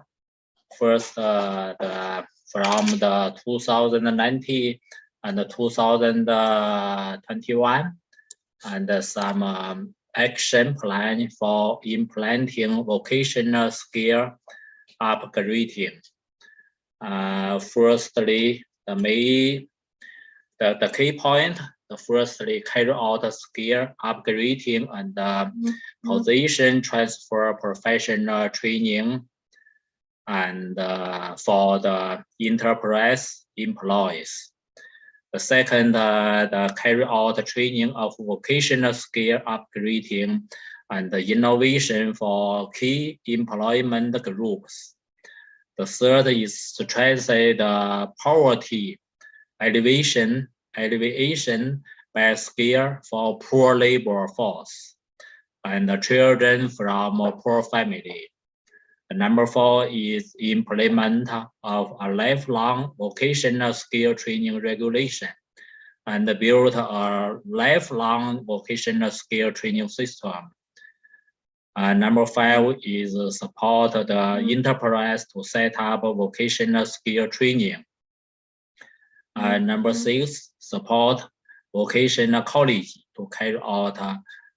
the 2019 and 2021, and some action plan for implementing vocational skill upgrading. Firstly, the key point, firstly, carry out the skill upgrading and position transfer professional training, and for the enterprise employees. The second, the carry out training of vocational skill upgrading and the innovation for key employment groups. The third is to translate the poverty alleviation by skill for poor labor force and the children from a poor family. Number 4 is implement of a lifelong vocational skill training regulation and build a lifelong vocational skill training system. Number 5 is support the enterprise to set up a vocational skill training. Number 6, support vocational college to carry out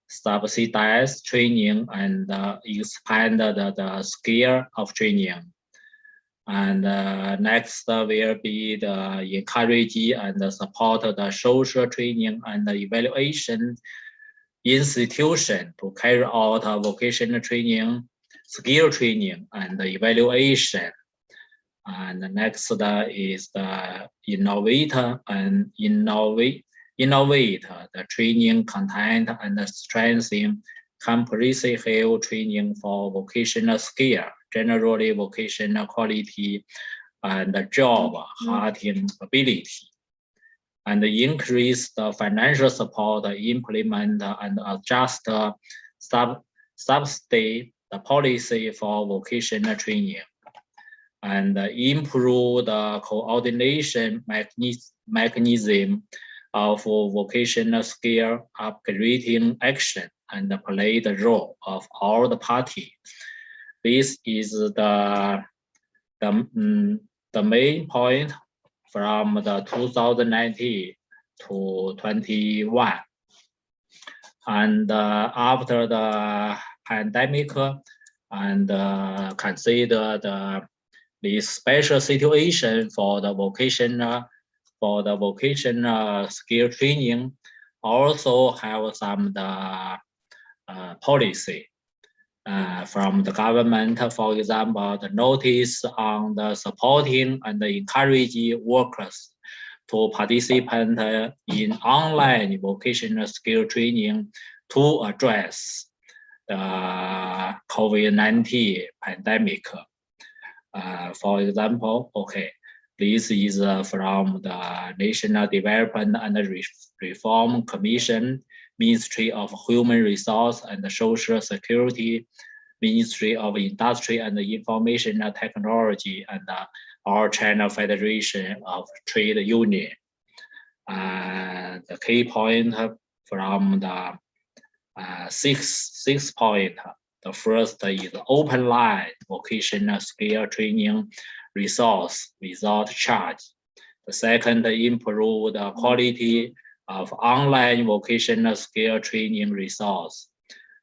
subsidized training and expand the scale of training. And next will be the encourage and support the social training and the evaluation institution to carry out vocational training, skill training, and evaluation. And the next is the innovate the training content and strengthen comprehensive training for vocational skill, generally vocational quality, and job hunting ability. And increase the financial support, implement and adjust subsidy the policy for vocational training, and improve the coordination mechanism of vocational skill upgrading action and play the role of all the parties. This is the main point from the 2019 to 21. And after the pandemic and consider the special situation for the vocational skill training, also have some policy from the government. For example, the notice on the supporting and encouraging workers to participate in online vocational skill training to address the COVID-19 pandemic. For example, this is from the National Development and Reform Commission, Ministry of Human Resource and Social Security, Ministry of Industry and Information Technology, and our China Federation of Trade Union. The key point from the six point. The first is open line vocational skill training resource without charge. The second, improve the quality of online vocational skill training resource.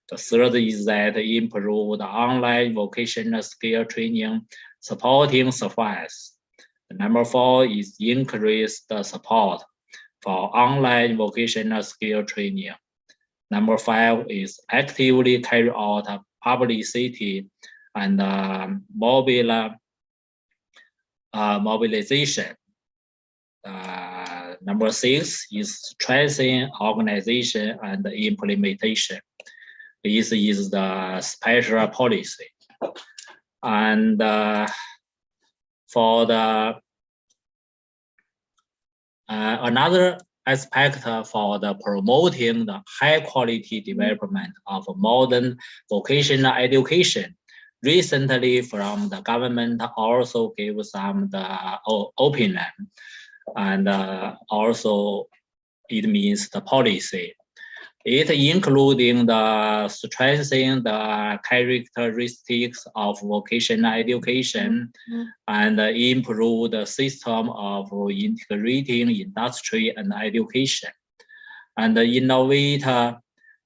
The third is that improve the online vocational skill training supporting service. Number 4 is increase the support for online vocational skill training. Number 5 is actively carry out publicity and mobilization. Number 6 is strengthen organization and implementation. This is the special policy. And for the another aspect for the promoting the high quality development of modern vocational education. Recently from the government also gave some the opinion, and also it means the policy. It including the strengthening the characteristics of vocational education and improve the system of integrating industry and education, and innovate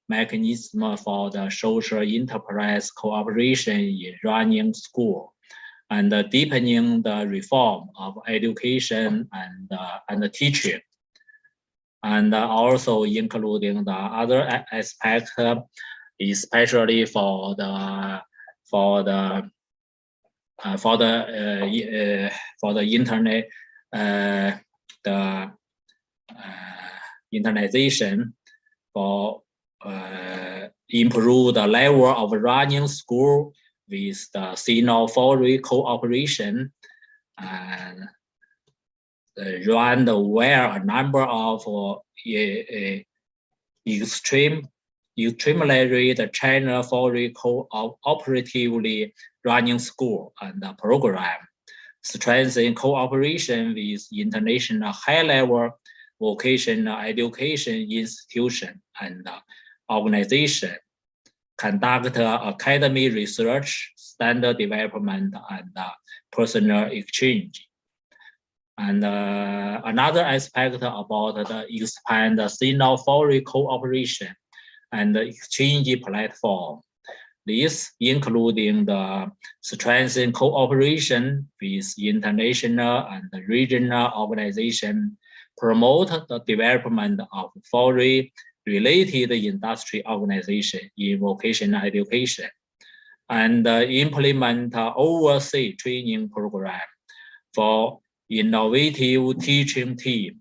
mechanism for the social enterprise cooperation in running school, and deepening the reform of education and teaching. And also including the other aspect, especially for the internet, the internalization, for improve the level of running school with the Sino-foreign cooperation, and run well a number of extremely the China foreign cooperatively running school and program, strengthen cooperation with international high-level vocational education institution and organization, conduct academic research, standard development, and personal exchange. And another aspect about the expand the Sino-foreign cooperation and the exchange platform. This including the strengthen cooperation with international and regional organizations, promote the development of foreign-related industry organization in vocational education, and implement overseas training program for innovative teaching team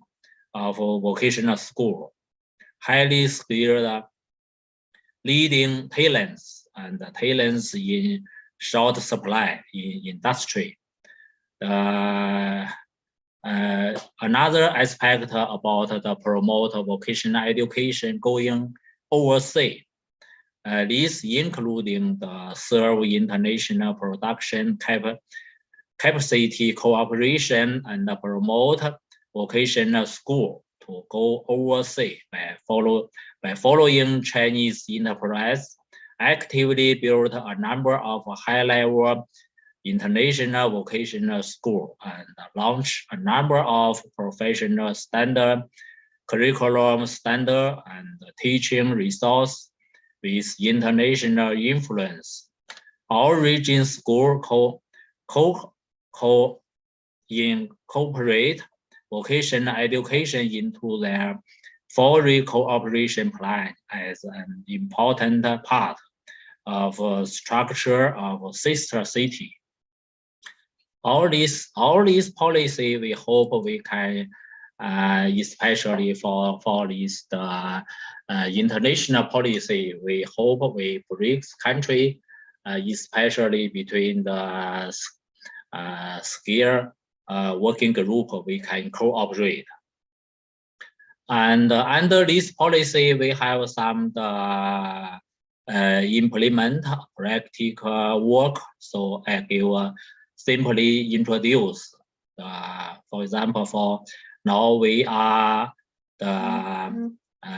of vocational school, highly skilled leading talents and talents in short supply in industry. Another aspect about the promote vocational education going overseas. This including the serve international production capacity cooperation and promote vocational school to go overseas by following Chinese enterprise, actively build a number of high-level international vocational school and launch a number of professional standard, curriculum standard, and teaching resource with international influence. All region school incorporate vocational education into their foreign cooperation plan as an important part of structure of sister city. All these policy, we hope we can, especially for this international policy, we hope we BRICS country, especially between the skill working group, we can cooperate. And under this policy, we have some implement practical work. So I will simply introduce, for example, for now we are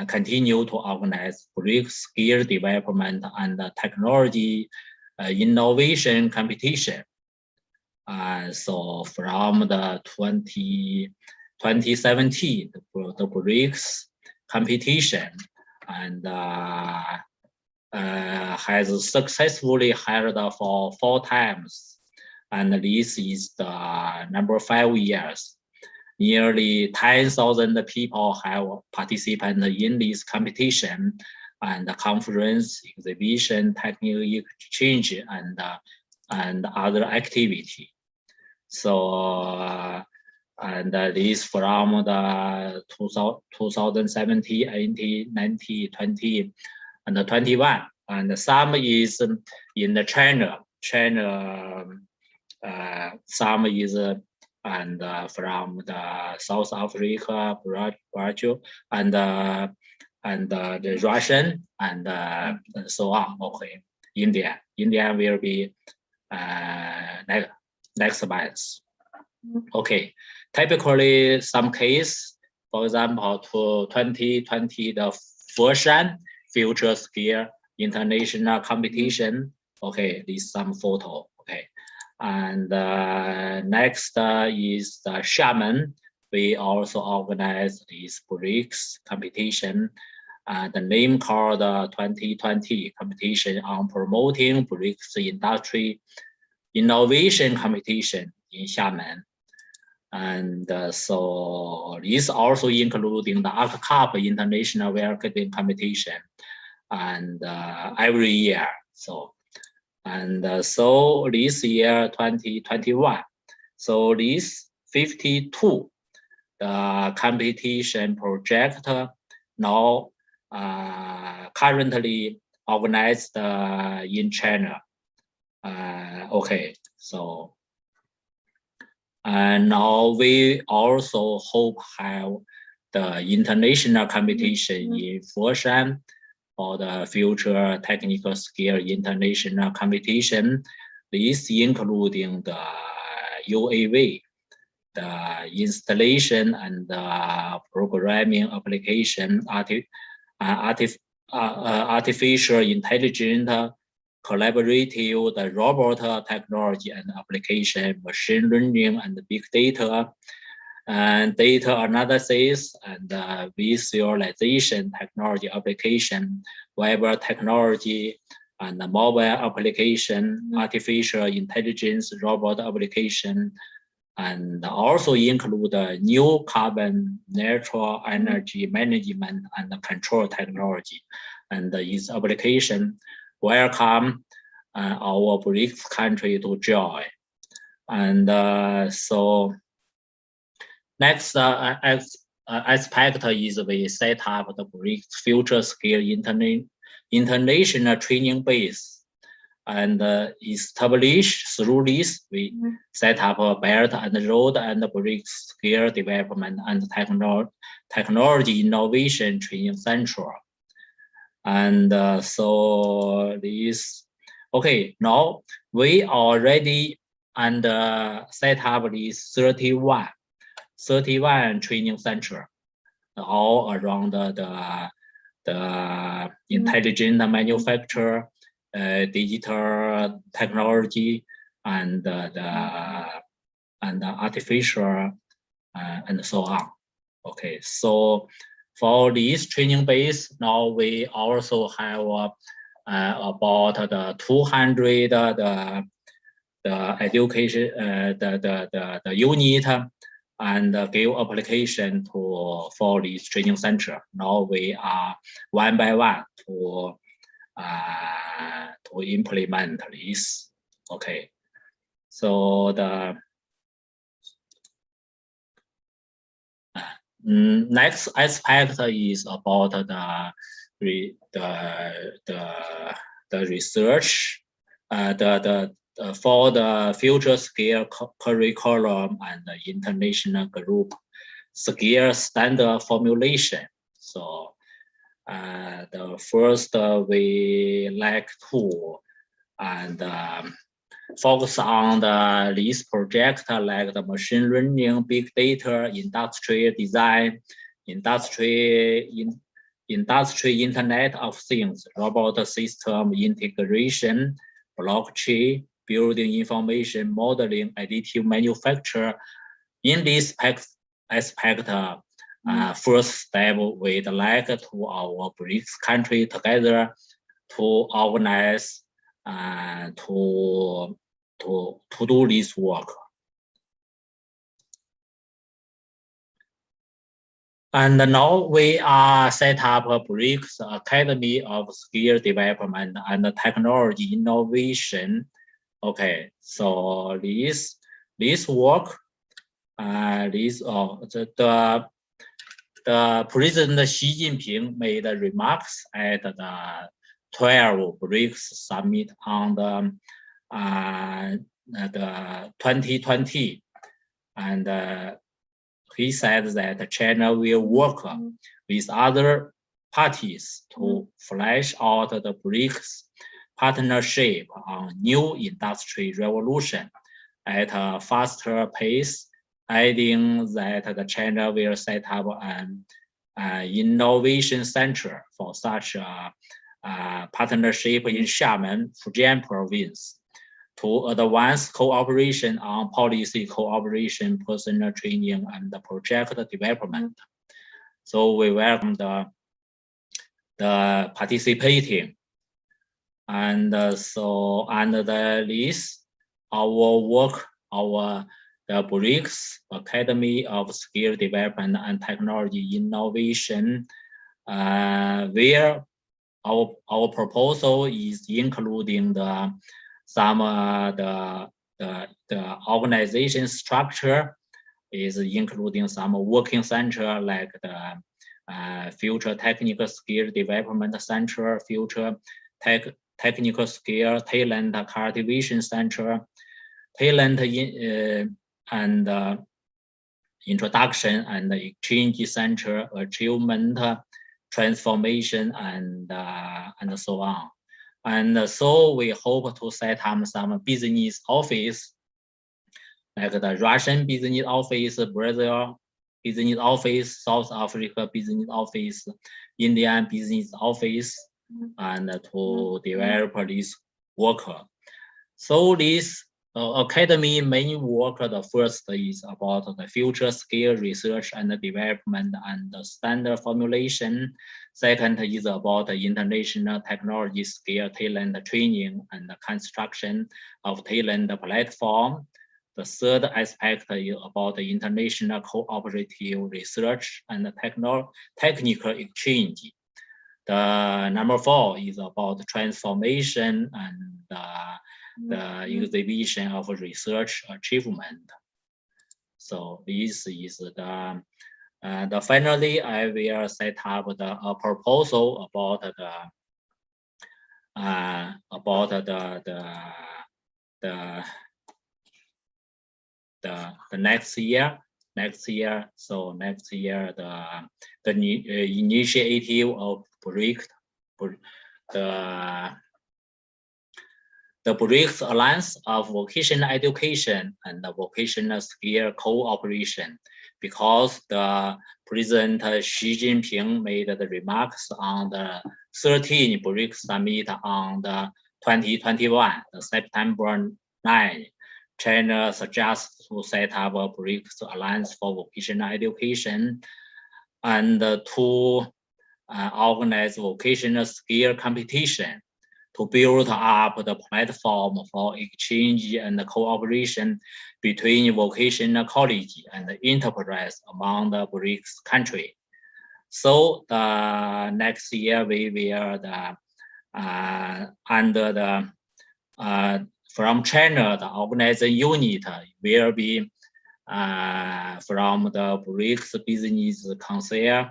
continue to organize BRICS skill development and technology innovation competition. So from the 2017, the BRICS competition and has successfully held for 4 times. And this is the number 5 years. Nearly 10,000 people have participated in this competition and the conference, exhibition, technical exchange, and other activity. So, and this from the 2017, 18, 19, 20, and 21. And some is in the China, some is and from the South Africa, Brazil, and the Russian, and so on. Okay, India will be next month. Okay, typically some case, for example, to 2020 the Foshan Future Skill International Competition. Okay, this some photo. Okay. And next is the Xiamen. We also organize this BRICS competition. The name called 2020 competition on promoting BRICS industry innovation competition in Xiamen. And so this also including the ARC Cup International Marketing Competition, and every year. So. And so this year, 2021, so this 52, the competition project now currently organized in China. Okay, so and now we also hope have the international competition in Foshan for the future technical skill international competition. This including the UAV, the installation and the programming application, artificial intelligence, collaborative, the robot technology and application, machine learning and big data, and data analysis and visualization technology application, web technology and mobile application, artificial intelligence, robot application, and also include new carbon neutral energy management and control technology. And its application welcome our BRICS country to join. And so next aspect is we set up the BRICS future scale international training base, and establish through this we set up a Belt and Road and BRICS scale development and technology innovation training center. And so this, okay, now we already set up these 31 training center all around the intelligent manufacture, digital technology, and the artificial and so on. Okay, so for this training base, now we also have about the 200 the education the unit and give application for this training center. Now we are one by one to implement this. Okay, so the next aspect is about the research, for the future scale curriculum and the international group scale standard formulation. So the first we like to focus on this project like the machine learning, big data, industrial design, industry Internet of Things, robot system integration, blockchain, building information modeling, additive manufacture. In this aspect, first step, we'd like to our BRICS country together to organize to do this work. And now we are set up a BRICS Academy of Skill Development and Technology Innovation. Okay, so this work, the President Xi Jinping made remarks at the 12 BRICS summit on the 2020, and he said that China will work with other parties to flesh out the BRICS partnership on new industry revolution at a faster pace, adding that the China will set up an innovation center for such a partnership in Xiamen, Fujian province, to advance cooperation on policy cooperation, personal training, and the project development. So we welcome the participating. And so under the list, our work, the BRICS Academy of Skill Development and Technology Innovation, where our proposal is including the organization structure, is including some working center like the Future Technical Skill Development Center, Future Technical Skill Talent Cultivation Center, Talent and Introduction and Exchange Center, Achievement, Transformation, and so on. And so we hope to set up some business office, like the Russian business office, Brazil business office, South Africa business office, Indian business office, and to develop this worker. So this academy main work, the first is about the future scale research and development and the standard formulation. Second is about the international technology scale talent training and the construction of talent platform. The third aspect is about the international cooperative research and the technical exchange. The number 4 is about transformation and the exhibition of research achievement. So this is the finally I will set up a proposal about the next year. So next year the initiative of BRICS, the BRICS Alliance of Vocational Education and the Vocational Skill Cooperation, because the President Xi Jinping made the remarks on the 13th BRICS Summit on the 2021, September 9. China suggests to set up a BRICS Alliance for Vocational Education and to organize vocational skill competition to build up the platform for exchange and cooperation between vocational college and enterprise among the BRICS countries. So the next year we will under the from China, the organizing unit will be from the BRICS Business Council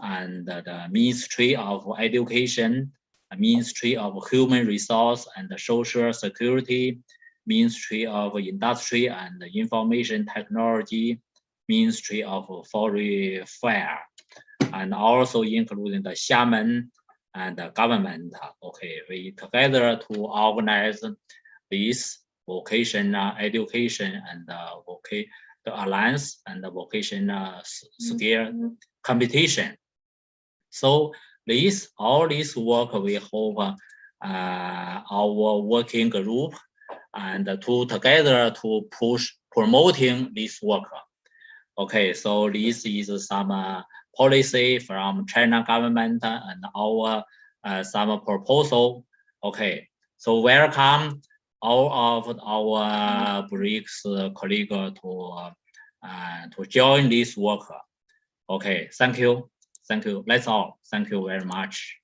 and the Ministry of Education, the Ministry of Human Resource and Social Security, Ministry of Industry and Information Technology, Ministry of Foreign Affairs, and also including the Xiamen and the government. Okay, we together to organize this vocational education and the alliance and the vocational skill competition. So all this work we hope our working group and to together to push promoting this work. Okay, so this is some policy from China government and our some proposal. Okay, so welcome all of our BRICS colleagues to join this work. Okay, thank you. That's all. Thank you very much.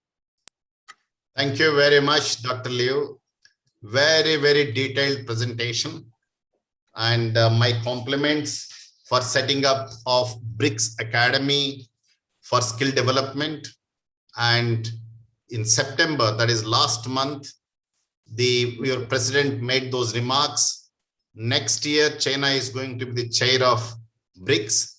Thank you very much, Dr. Liu. Very, very detailed presentation. And my compliments for setting up of BRICS Academy for skill development. And in September, that is last month, your president made those remarks. Next year, China is going to be the chair of BRICS.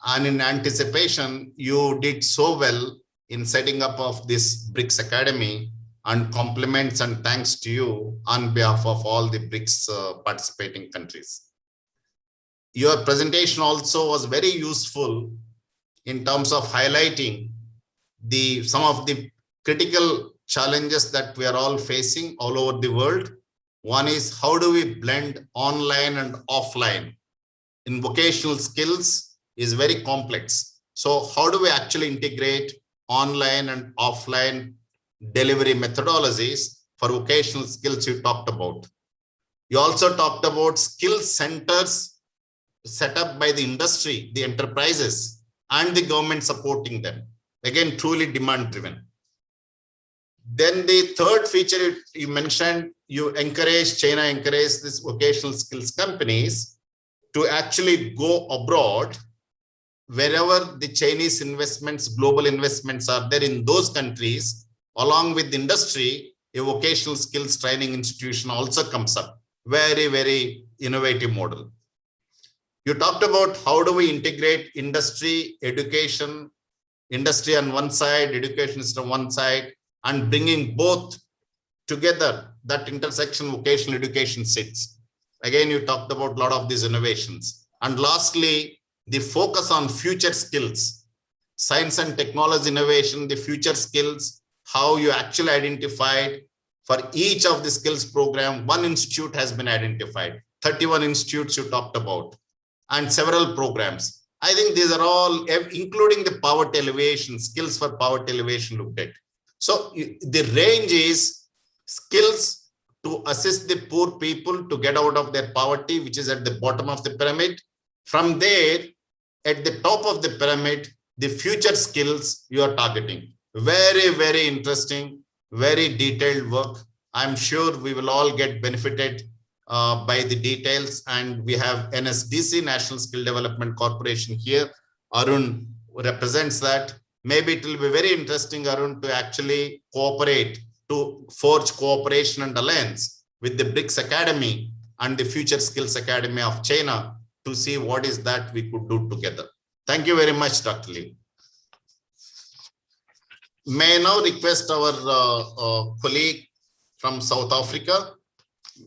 And in anticipation, you did so well in setting up of this BRICS Academy, and compliments and thanks to you on behalf of all the BRICS participating countries. Your presentation also was very useful in terms of highlighting some of the critical challenges that we are all facing all over the world. One is, how do we blend online and offline? In vocational skills is very complex. So how do we actually integrate online and offline delivery methodologies for vocational skills you talked about? You also talked about skill centers set up by the industry, the enterprises, and the government supporting them. Again, truly demand driven. Then the third feature you mentioned, China encourage these vocational skills companies to actually go abroad wherever the Chinese investments, global investments are there in those countries. Along with the industry, a vocational skills training institution also comes up. Very, very innovative model. You talked about how do we integrate industry, education, industry on one side, education is on one side, and bringing both together, that intersection vocational education sits. Again, you talked about a lot of these innovations. And lastly, the focus on future skills, science and technology innovation, the future skills, how you actually identified for each of the skills program. One institute has been identified, 31 institutes you talked about, and several programs. I think these are all, including the poverty elevation, skills for poverty elevation looked at. So the range is skills to assist the poor people to get out of their poverty, which is at the bottom of the pyramid. From there, at the top of the pyramid, the future skills you are targeting. Very, very interesting, very detailed work. I'm sure we will all get benefited by the details, and we have NSDC, National Skill Development Corporation here. Arun represents that. Maybe it will be very interesting, Arun, to actually cooperate, to forge cooperation and alliance with the BRICS Academy and the Future Skills Academy of China to see what is that we could do together. Thank you very much, Dr. Lee. May I now request our colleague from South Africa,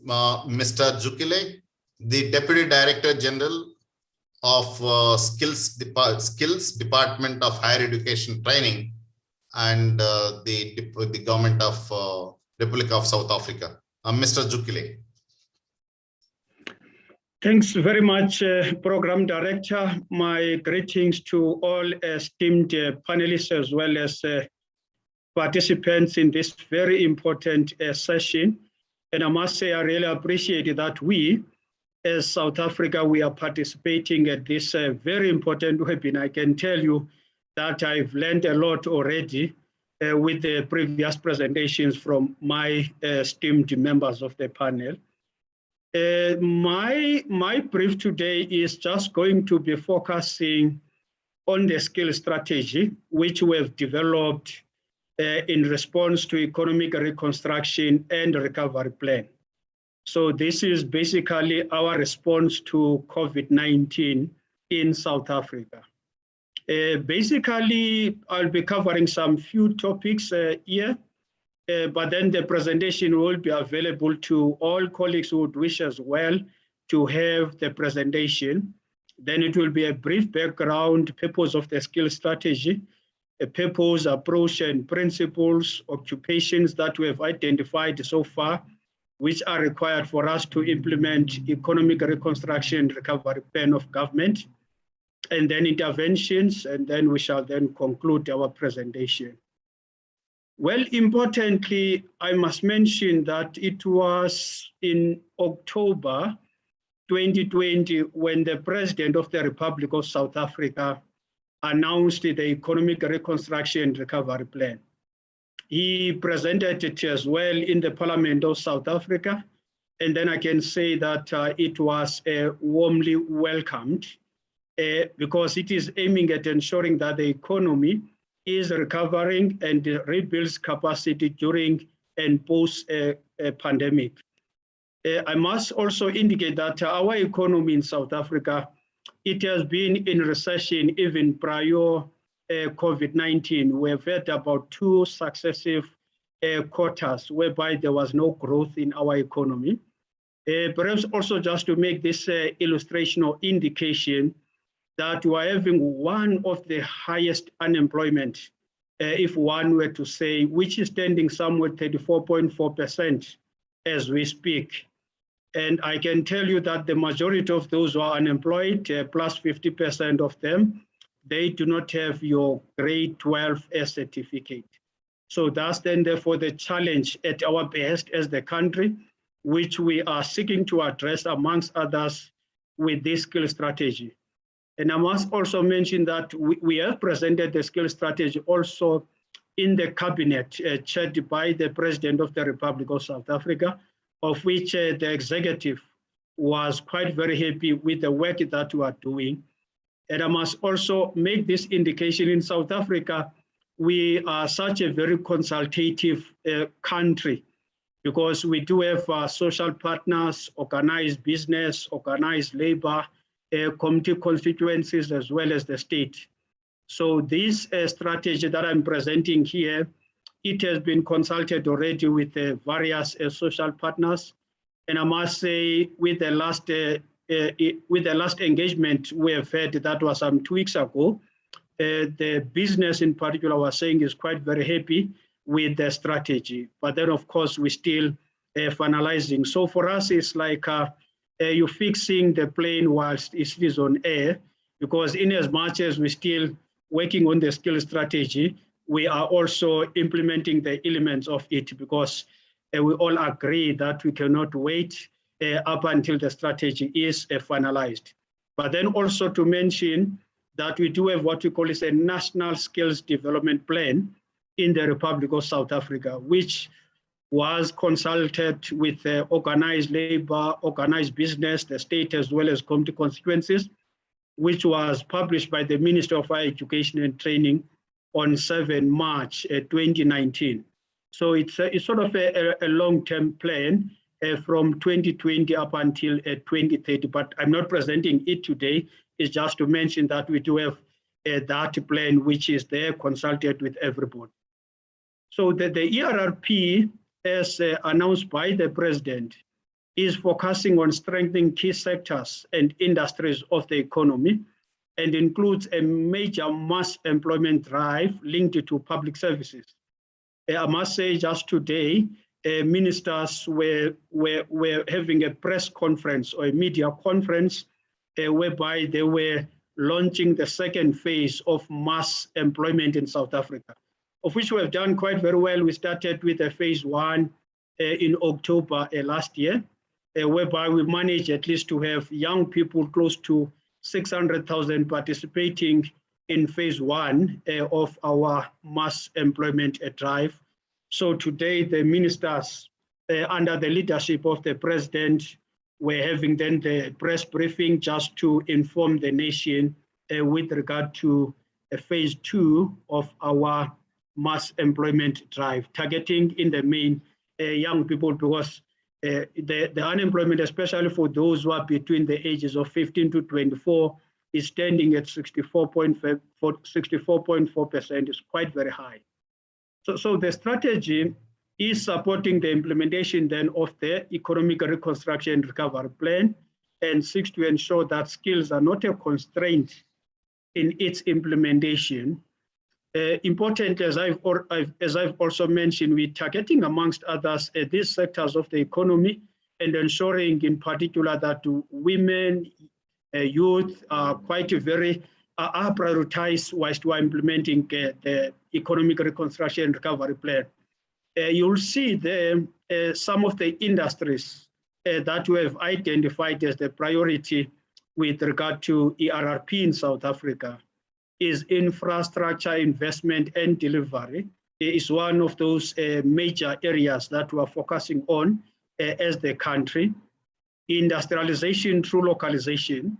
Mr. Jukile, the Deputy Director General of Skills Department of Higher Education Training and the Government of Republic of South Africa. Mr. Jukile. Thanks very much, Program Director. My greetings to all esteemed panelists as well as participants in this very important session. And I must say, I really appreciate that we, as South Africa, we are participating at this very important webinar. I can tell you that I've learned a lot already with the previous presentations from my esteemed members of the panel. My brief today is just going to be focusing on the skill strategy, which we have developed in response to economic reconstruction and recovery plan. So this is basically our response to COVID-19 in South Africa. Basically, I'll be covering some few topics here, but then the presentation will be available to all colleagues who would wish as well to have the presentation. Then it will be a brief background, purpose of the skill strategy, a purpose, approach, and principles, occupations that we have identified so far, which are required for us to implement economic reconstruction and recovery plan of government, and then interventions, and then we shall then conclude our presentation. Well, importantly, I must mention that it was in October 2020 when the President of the Republic of South Africa announced the Economic Reconstruction and Recovery Plan. He presented it as well in the Parliament of South Africa, and then I can say that it was warmly welcomed because it is aiming at ensuring that the economy is recovering and rebuilds capacity during and post-pandemic. I must also indicate that our economy in South Africa, it has been in recession even prior COVID-19. We've had about 2 successive quarters whereby there was no growth in our economy. Perhaps also just to make this illustration or indication that we are having one of the highest unemployment, if one were to say, which is standing somewhere 34.4% as we speak. And I can tell you that the majority of those who are unemployed, plus 50% of them, they do not have your grade 12 certificate. So that's then therefore the challenge at our best as the country, which we are seeking to address amongst others with this skill strategy. And I must also mention that we have presented the skill strategy also in the cabinet chaired by the President of the Republic of South Africa, of which the executive was quite very happy with the work that we are doing. And I must also make this indication in South Africa, we are such a very consultative country because we do have social partners, organized business, organized labor, community constituencies, as well as the state. So this strategy that I'm presenting here, it has been consulted already with various social partners. And I must say, with the last with the last engagement we have had, that was some 2 weeks ago, the business in particular was saying is quite very happy with the strategy. But then, of course, we're still finalizing. So for us, it's like you're fixing the plane whilst it is on air, because in as much as we're still working on the skill strategy, we are also implementing the elements of it, because we all agree that we cannot wait up until the strategy is finalized. But then also to mention that we do have what we call is a national skills development plan in the Republic of South Africa, which was consulted with organized labor, organized business, the state, as well as community constituencies, which was published by the Minister of Higher Education and Training on 7 March 2019. So it's sort of a long-term plan from 2020 up until 2030, but I'm not presenting it today. It's just to mention that we do have that plan, which is there consulted with everybody. So the ERRP, as announced by the President, is focusing on strengthening key sectors and industries of the economy, and includes a major mass employment drive linked to public services. I must say, just today, ministers were having a press conference or a media conference whereby they were launching the second phase of mass employment in South Africa, of which we have done quite very well. We started with a phase 1 in October last year, whereby we managed at least to have young people close to 600,000 participating in phase 1 of our mass employment drive. So today the ministers under the leadership of the President were having then the press briefing just to inform the nation with regard to phase 2 of our mass employment drive, targeting in the main young people, because the unemployment, especially for those who are between the ages of 15 to 24, is standing at 64.4%, is quite very high. So the strategy is supporting the implementation then of the Economic Reconstruction and Recovery Plan, and seeks to ensure that skills are not a constraint in its implementation. Importantly, as I've also mentioned, we're targeting, amongst others, these sectors of the economy, and ensuring in particular that women, youth are are prioritized whilst we're implementing the Economic Reconstruction and Recovery Plan. You'll see there some of the industries that we have identified as the priority with regard to ERRP in South Africa. Is infrastructure investment and delivery. Is one of those major areas that we are focusing on as the country. Industrialization through localization.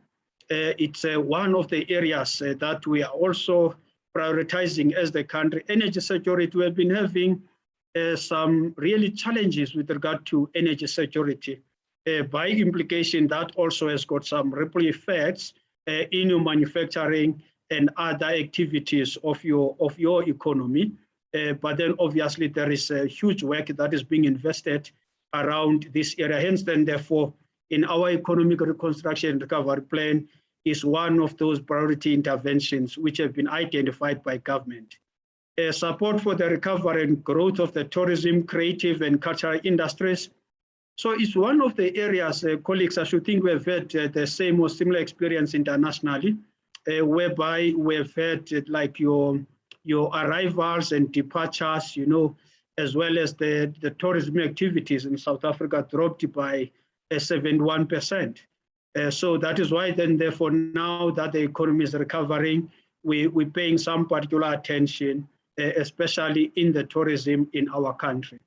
It's one of the areas that we are also prioritizing as the country. Energy security, we have been having some really challenges with regard to energy security. By implication, that also has got some ripple effects in your manufacturing and other activities of your economy. But then obviously there is a huge work that is being invested around this area. Hence then therefore in our Economic Reconstruction and Recovery Plan is one of those priority interventions which have been identified by government. Support for the recovery and growth of the tourism, creative and cultural industries. So it's one of the areas, colleagues, I should think we've had the same or similar experience internationally, whereby we've had like your arrivals and departures, as well as the tourism activities in South Africa dropped by 71%. So that is why then therefore now that the economy is recovering, we're paying some particular attention, especially in the tourism in our country.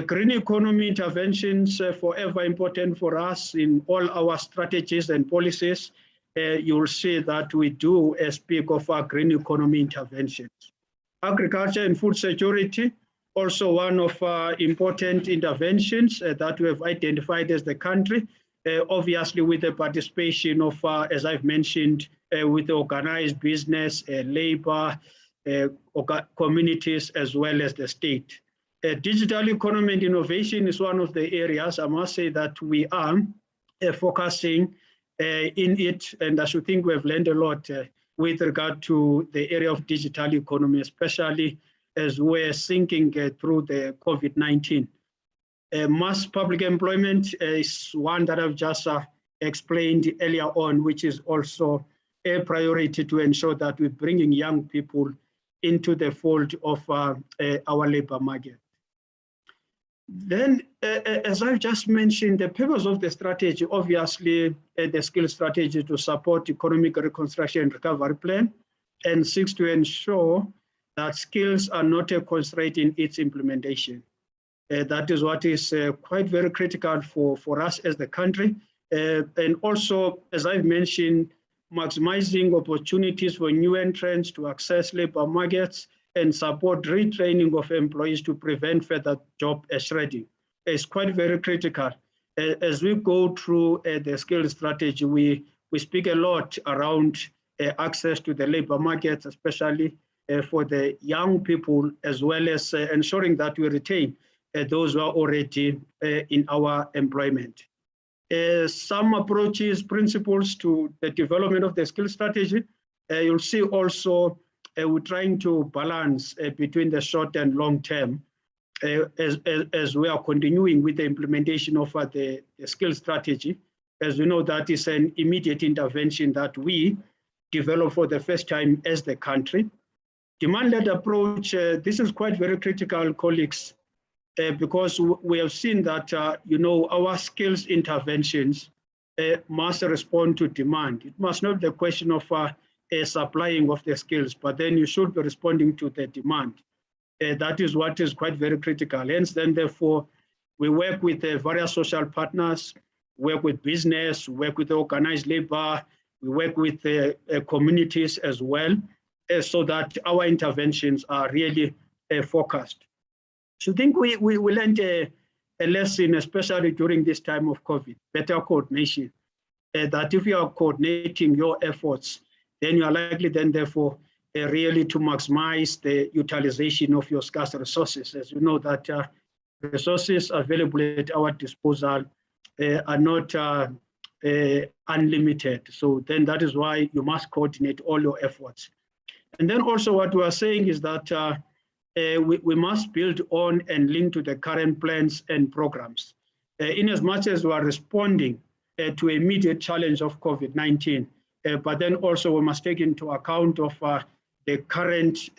Green economy interventions forever important for us in all our strategies and policies. You'll see that we do speak of our green economy interventions. Agriculture and food security, also one of our important interventions that we have identified as the country, obviously with the participation of, as I've mentioned, with the organized business, labor, communities, as well as the state. Digital economy and innovation is one of the areas I must say that we are focusing in it, and I should think we have learned a lot with regard to the area of digital economy, especially as we're thinking through the COVID-19. Mass public employment is one that I've just explained earlier on, which is also a priority to ensure that we're bringing young people into the fold of our labor market. Then, as I've just mentioned, the purpose of the strategy, obviously, the skill strategy to support economic reconstruction and recovery plan, and seeks to ensure that skills are not a constraint in its implementation. That is what is quite very critical for us as the country. And also, as I've mentioned, maximizing opportunities for new entrants to access labor markets and support retraining of employees to prevent further job shredding is quite very critical. As we go through the skill strategy, we speak a lot around access to the labor markets, especially for the young people, as well as ensuring that we retain those who are already in our employment. Some approaches, principles to the development of the skill strategy, you'll see also we're trying to balance between the short and long term as we are continuing with the implementation of the skill strategy. As we know, that is an immediate intervention that we develop for the first time as the country. Demand-led approach, this is quite very critical, colleagues, because we have seen that, our skills interventions must respond to demand. It must not be the question of supplying of the skills, but then you should be responding to the demand. That is what is quite very critical. Hence, then, therefore, we work with various social partners, work with business, work with organized labor, we work with communities as well, so that our interventions are really focused. So I think we learned a lesson, especially during this time of COVID, better coordination, that if you are coordinating your efforts, then you are likely then therefore really to maximize the utilization of your scarce resources. As you know that resources available at our disposal are not unlimited. So then that is why you must coordinate all your efforts. And then also what we are saying is that we must build on and link to the current plans and programs. In as much as we are responding to immediate challenge of COVID-19, but then also we must take into account of the current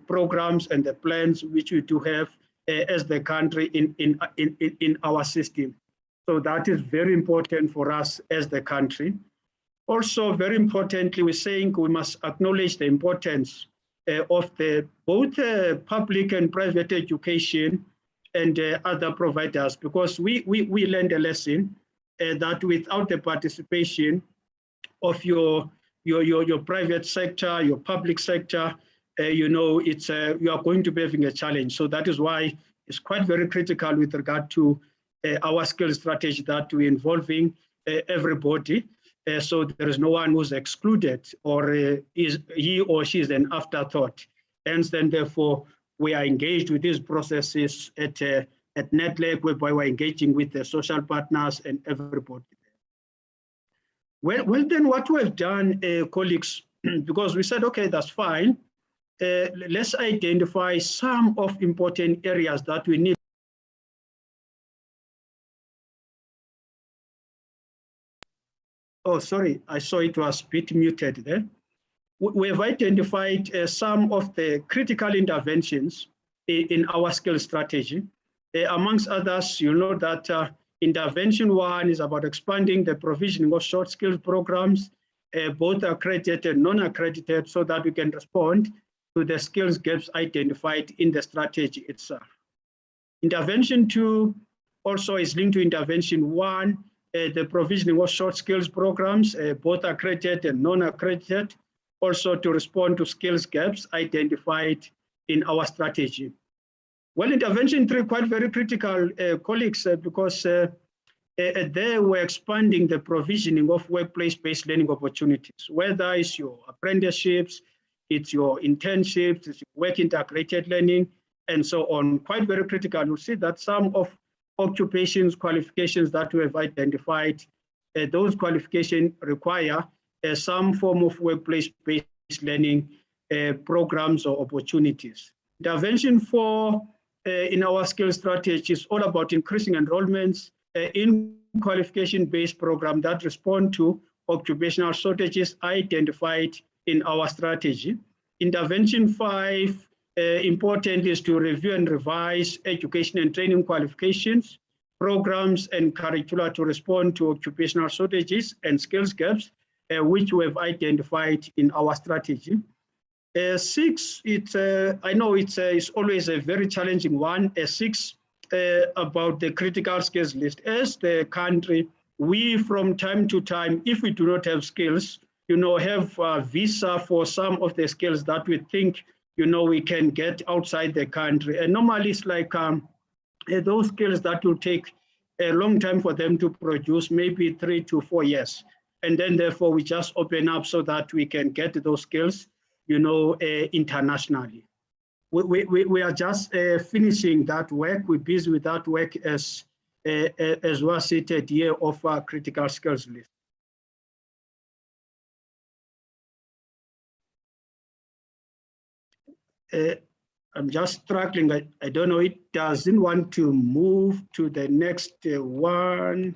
programs and the plans which we do have as the country in our system. So that is very important for us as the country. Also, very importantly, we're saying we must acknowledge the importance of both public and private education and other providers, because we learned a lesson that without the participation of your private sector, your public sector, you are going to be having a challenge. So that is why it's quite very critical with regard to our skill strategy that we're involving everybody. So there is no one who's excluded or he or she is an afterthought. And then therefore we are engaged with these processes at NetLeg, whereby we're engaging with the social partners and everybody. Well, then what we have done, colleagues, because we said, okay, that's fine. Let's identify some of important areas that we need. Oh, sorry, I saw it was a bit muted there. We have identified some of the critical interventions in our skill strategy. Amongst others, you know that intervention one is about expanding the provisioning of short skills programs, both accredited and non-accredited, so that we can respond to the skills gaps identified in the strategy itself. Intervention two also is linked to intervention one, the provisioning of short skills programs, both accredited and non-accredited, also to respond to skills gaps identified in our strategy. Well, intervention three, quite very critical, colleagues, because there we're expanding the provisioning of workplace-based learning opportunities, whether it's your apprenticeships, it's your internships, it's your work integrated learning, and so on. Quite very critical. You'll see that some of occupations, qualifications that we have identified those qualifications require some form of workplace-based learning programs or opportunities. Intervention 4 in our skill strategy is all about increasing enrollments in qualification-based programs that respond to occupational shortages identified in our strategy. Intervention 5, important, is to review and revise education and training qualifications, programs, and curricula to respond to occupational shortages and skills gaps, which we have identified in our strategy. 6, I know it's always a very challenging one. 6, about the critical skills list. As the country, we from time to time, if we do not have skills, have a visa for some of the skills that we think, we can get outside the country. And normally it's like those skills that will take a long time for them to produce, maybe 3 to 4 years. And then therefore we just open up so that we can get those skills, internationally. We are just finishing that work. We're busy with that work as was stated here of our critical skills list. I'm just struggling. I don't know, it doesn't want to move to the next one.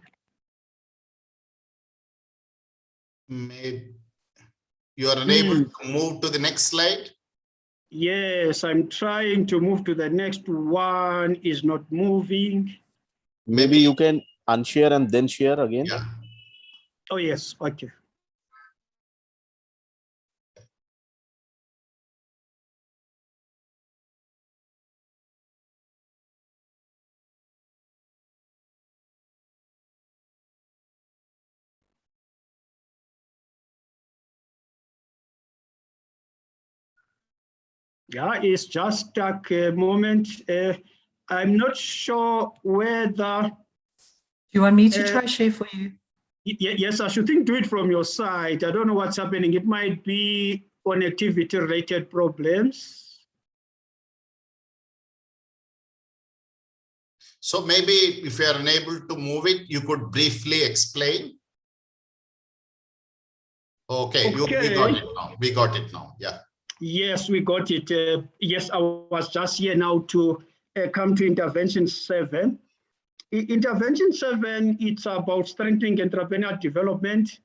Maybe you are unable to move to the next slide? Yes, I'm trying to move to the next one, is not moving. Maybe you can unshare and then share again. Yeah. Oh, yes, okay. Yeah, it's just stuck a moment. I'm not sure whether. Do you want me to try share for you? Yes, I should think do it from your side. I don't know what's happening. It might be connectivity related problems. So maybe if you are unable to move it, you could briefly explain. Okay, we got it now. We got it now. Yeah. Yes, we got it. Yes, I was just here now to come to intervention 7. Intervention 7, it's about strengthening entrepreneurial development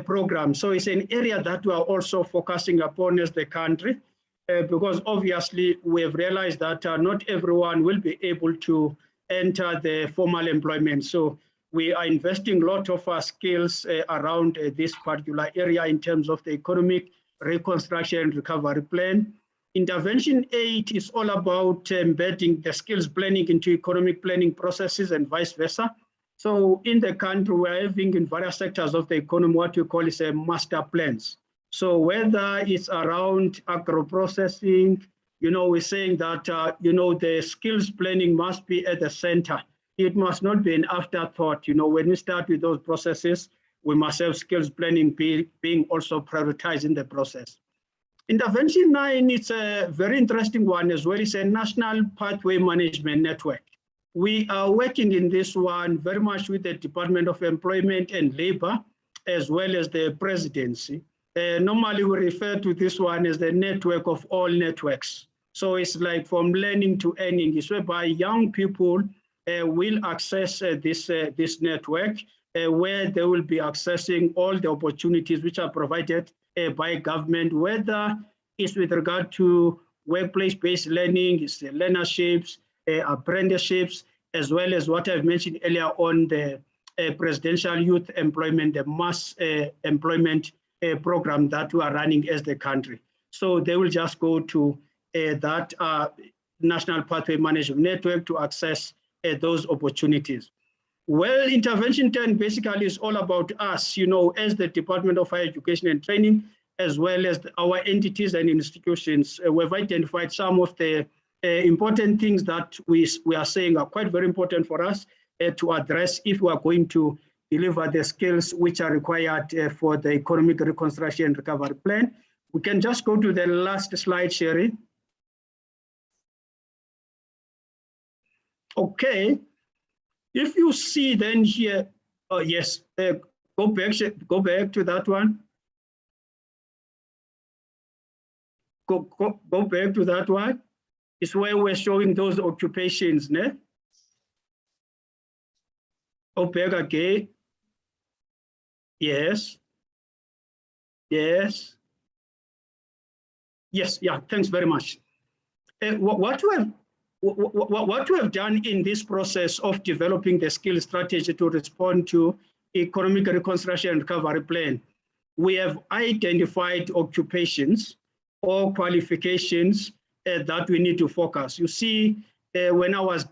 program. So it's an area that we are also focusing upon as the country, because obviously we have realized that not everyone will be able to enter the formal employment. So we are investing a lot of our skills around this particular area in terms of the economic reconstruction and recovery plan. Intervention 8 is all about embedding the skills planning into economic planning processes and vice versa. So in the country, we're having in various sectors of the economy what we call is a master plans. So whether it's around agro-processing, we're saying that, the skills planning must be at the center. It must not be an afterthought. When we start with those processes, we must have skills planning being also prioritized in the process. Intervention 9, it's a very interesting one as well. It's a national pathway management network. We are working in this one very much with the Department of Employment and Labor, as well as the presidency. Normally we refer to this one as the network of all networks. So it's like from learning to earning, it's whereby young people will access this network, where they will be accessing all the opportunities which are provided by government, whether it's with regard to workplace-based learning, it's the learnerships, apprenticeships, as well as what I've mentioned earlier on the presidential youth employment, the mass employment program that we are running as the country. So they will just go to that National Pathway Management Network to access those opportunities. Well, intervention 10 basically is all about us, as the Department of Higher Education and Training, as well as our entities and institutions. We've identified some of the important things that we are saying are quite very important for us to address if we are going to deliver the skills which are required for the economic reconstruction and recovery plan. We can just go to the last slide, Sherry. Okay. If you see then here, Oh, yes. Go back to that one. Go back to that one. It's where we're showing those occupations, ne? Go back again. Yes. Yes. Yes, yeah, thanks very much. What we have done in this process of developing the skill strategy to respond to economic reconstruction and recovery plan, we have identified occupations or qualifications that we need to focus. You see, when I was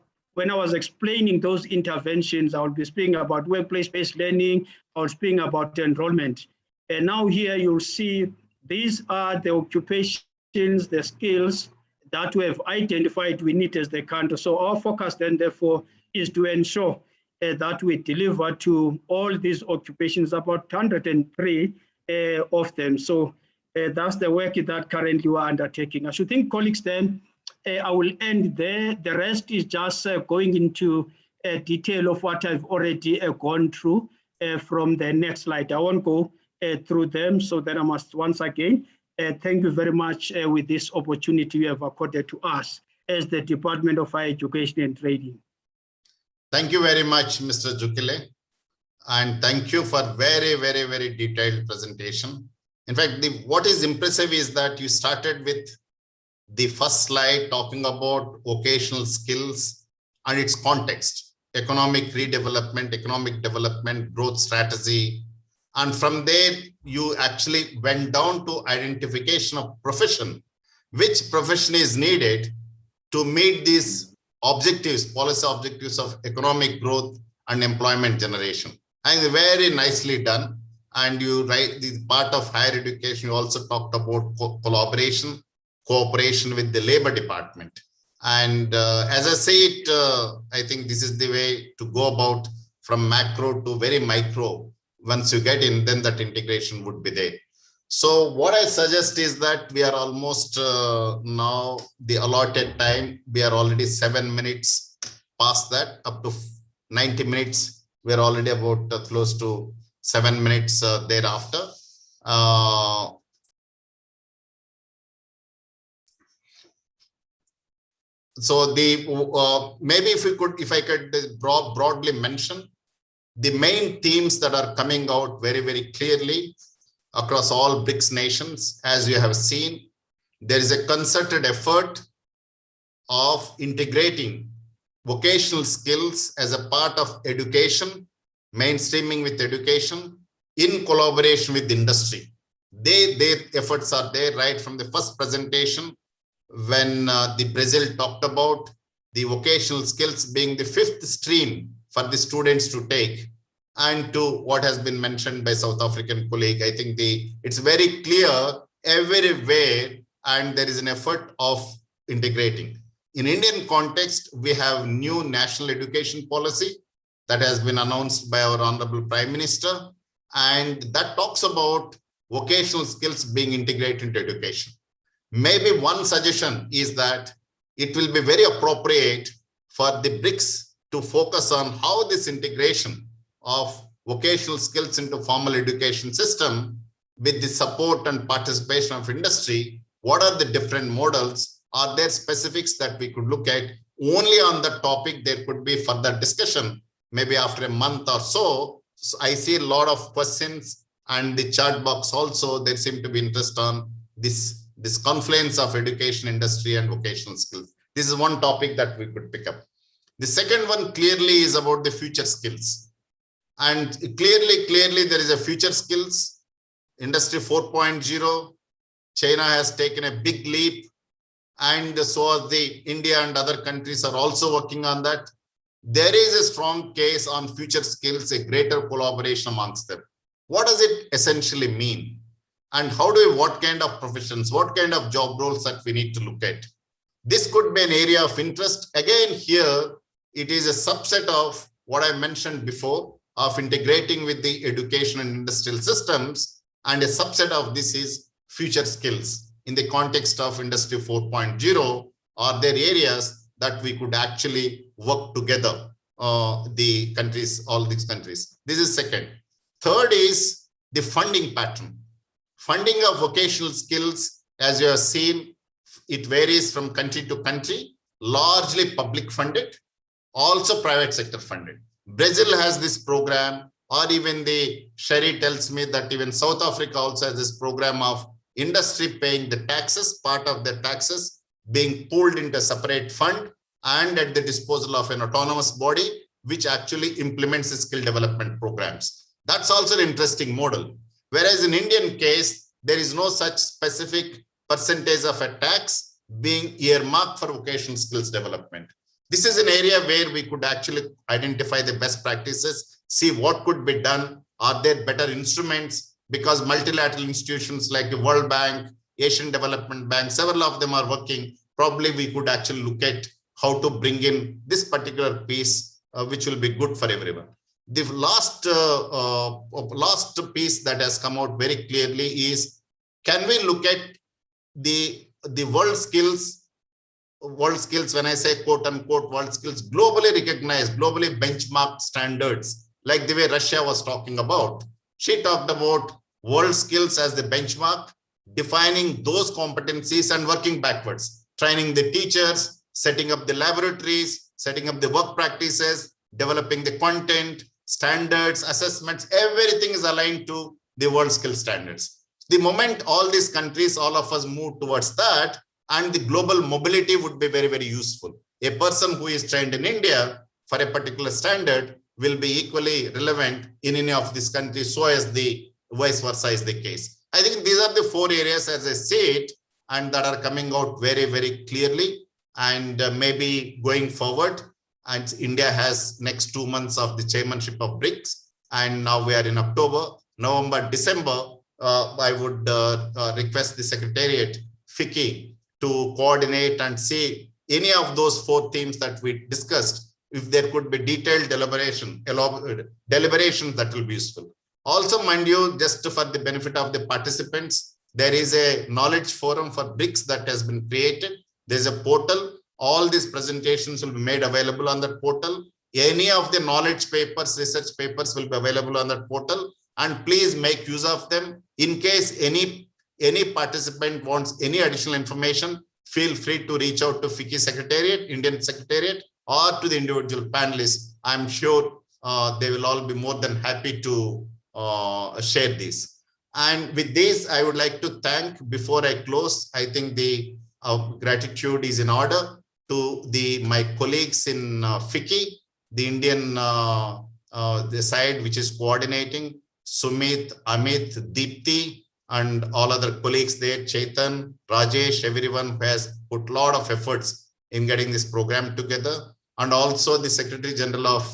explaining those interventions, I will be speaking about workplace-based learning, I was speaking about enrollment. And now here you'll see these are the occupations, the skills that we have identified we need as the country. So our focus then therefore is to ensure that we deliver to all these occupations, about 103 of them. So that's the work that currently we're undertaking. I should think, colleagues, then I will end there. The rest is just going into detail of what I've already gone through from the next slide. I won't go through them, so then I must once again thank you very much with this opportunity you have accorded to us as the Department of Higher Education and Training. Thank you very much, Mr. Jukile. And thank you for very, very, very detailed presentation. In fact, what is impressive is that you started with the first slide talking about vocational skills and its context, economic redevelopment, economic development, growth strategy. And from there, you actually went down to identification of profession, which profession is needed to meet these objectives, policy objectives of economic growth and employment generation. And very nicely done. And you write the part of higher education, you also talked about cooperation with the labor department. And as I say it, I think this is the way to go about from macro to very micro. Once you get in, then that integration would be there. So what I suggest is that we are almost now the allotted time. We are already 7 minutes past that, up to 90 minutes. We're already about close to 7 minutes thereafter. So the maybe if I could broadly mention the main themes that are coming out very, very clearly across all BRICS nations. As you have seen, there is a concerted effort of integrating vocational skills as a part of education, mainstreaming with education in collaboration with industry. Their efforts are there right from the first presentation when the Brazil talked about the vocational skills being the 5th stream for the students to take, and to what has been mentioned by South African colleague. I think it's very clear everywhere, and there is an effort of integrating. In Indian context, we have new national education policy that has been announced by our Honorable Prime Minister, and that talks about vocational skills being integrated into education. Maybe one suggestion is that it will be very appropriate for the BRICS to focus on how this integration of vocational skills into formal education system with the support and participation of industry. What are the different models? Are there specifics that we could look at? Only on that topic, there could be further discussion, maybe after a month or so. So I see a lot of questions, and the chat box also, there seem to be interest on this confluence of education, industry, and vocational skills. This is one topic that we could pick up. The second one clearly is about the future skills. And clearly there is a future skills, industry 4.0. China has taken a big leap, and so the India and other countries are also working on that. There is a strong case on future skills, a greater collaboration amongst them. What does it essentially mean? And what kind of professions, what kind of job roles that we need to look at? This could be an area of interest. Again, here, it is a subset of what I mentioned before of integrating with the education and industrial systems. And a subset of this is future skills. In the context of Industry 4.0, are there areas that we could actually work together the countries, all these countries. This is second. Third is the funding pattern. Funding of vocational skills, as you have seen, it varies from country to country, largely public funded, also private sector funded. Brazil has this program, or even the Sherry tells me that even South Africa also has this program of industry paying the taxes, part of the taxes being pooled into a separate fund and at the disposal of an autonomous body, which actually implements the skill development programs. That's also an interesting model. Whereas in Indian case, there is no such specific percentage of a tax being earmarked for vocational skills development. This is an area where we could actually identify the best practices, see what could be done. Are there better instruments? Because multilateral institutions like the World Bank, Asian Development Bank, several of them are working. Probably we could actually look at how to bring in this particular piece, which will be good for everyone. The last piece that has come out very clearly is, can we look at the world skills, when I say quote unquote world skills, globally recognized, globally benchmarked standards, like the way Russia was talking about. She talked about world skills as the benchmark, defining those competencies and working backwards, training the teachers, setting up the laboratories, setting up the work practices, developing the content, standards, assessments, everything is aligned to the world skill standards. The moment all these countries, all of us move towards that, and the global mobility would be very, very useful. A person who is trained in India for a particular standard will be equally relevant in any of these countries, so as the vice versa is the case. I think these are the 4 areas as I say it, and that are coming out very, very clearly. And maybe going forward, and India has next 2 months of the chairmanship of BRICS, and now we are in October, November, December. I would request the Secretariat, FICCI, to coordinate and see any of those 4 themes that we discussed. If there could be detailed deliberations, that will be useful. Also, mind you, just for the benefit of the participants, there is a knowledge forum for BRICS that has been created. There's a portal. All these presentations will be made available on that portal. Any of the knowledge papers, research papers will be available on that portal. And please make use of them. In case any participant wants any additional information, feel free to reach out to FICCI Secretariat, Indian Secretariat, or to the individual panelists. I'm sure they will all be more than happy to share this. And with this, I would like to thank, before I close, I think the gratitude is in order to my colleagues in FICCI, the Indian the side which is coordinating, Sumit, Amit, Deepthi, and all other colleagues there, Chetan, Rajesh, everyone who has put a lot of efforts in getting this program together. And also the Secretary General of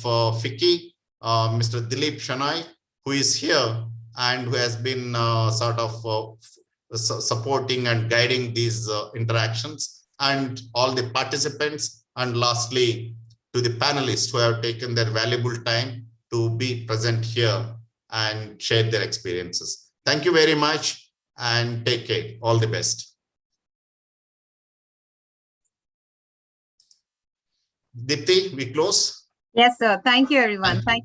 FICCI, Mr. Dilip Shanai, who is here and who has been sort of supporting and guiding these interactions, and all the participants. And lastly, to the panelists who have taken their valuable time to be present here and share their experiences. Thank you very much and take care. All the best. Deepthi, we close? Yes, sir. Thank you, everyone. Thank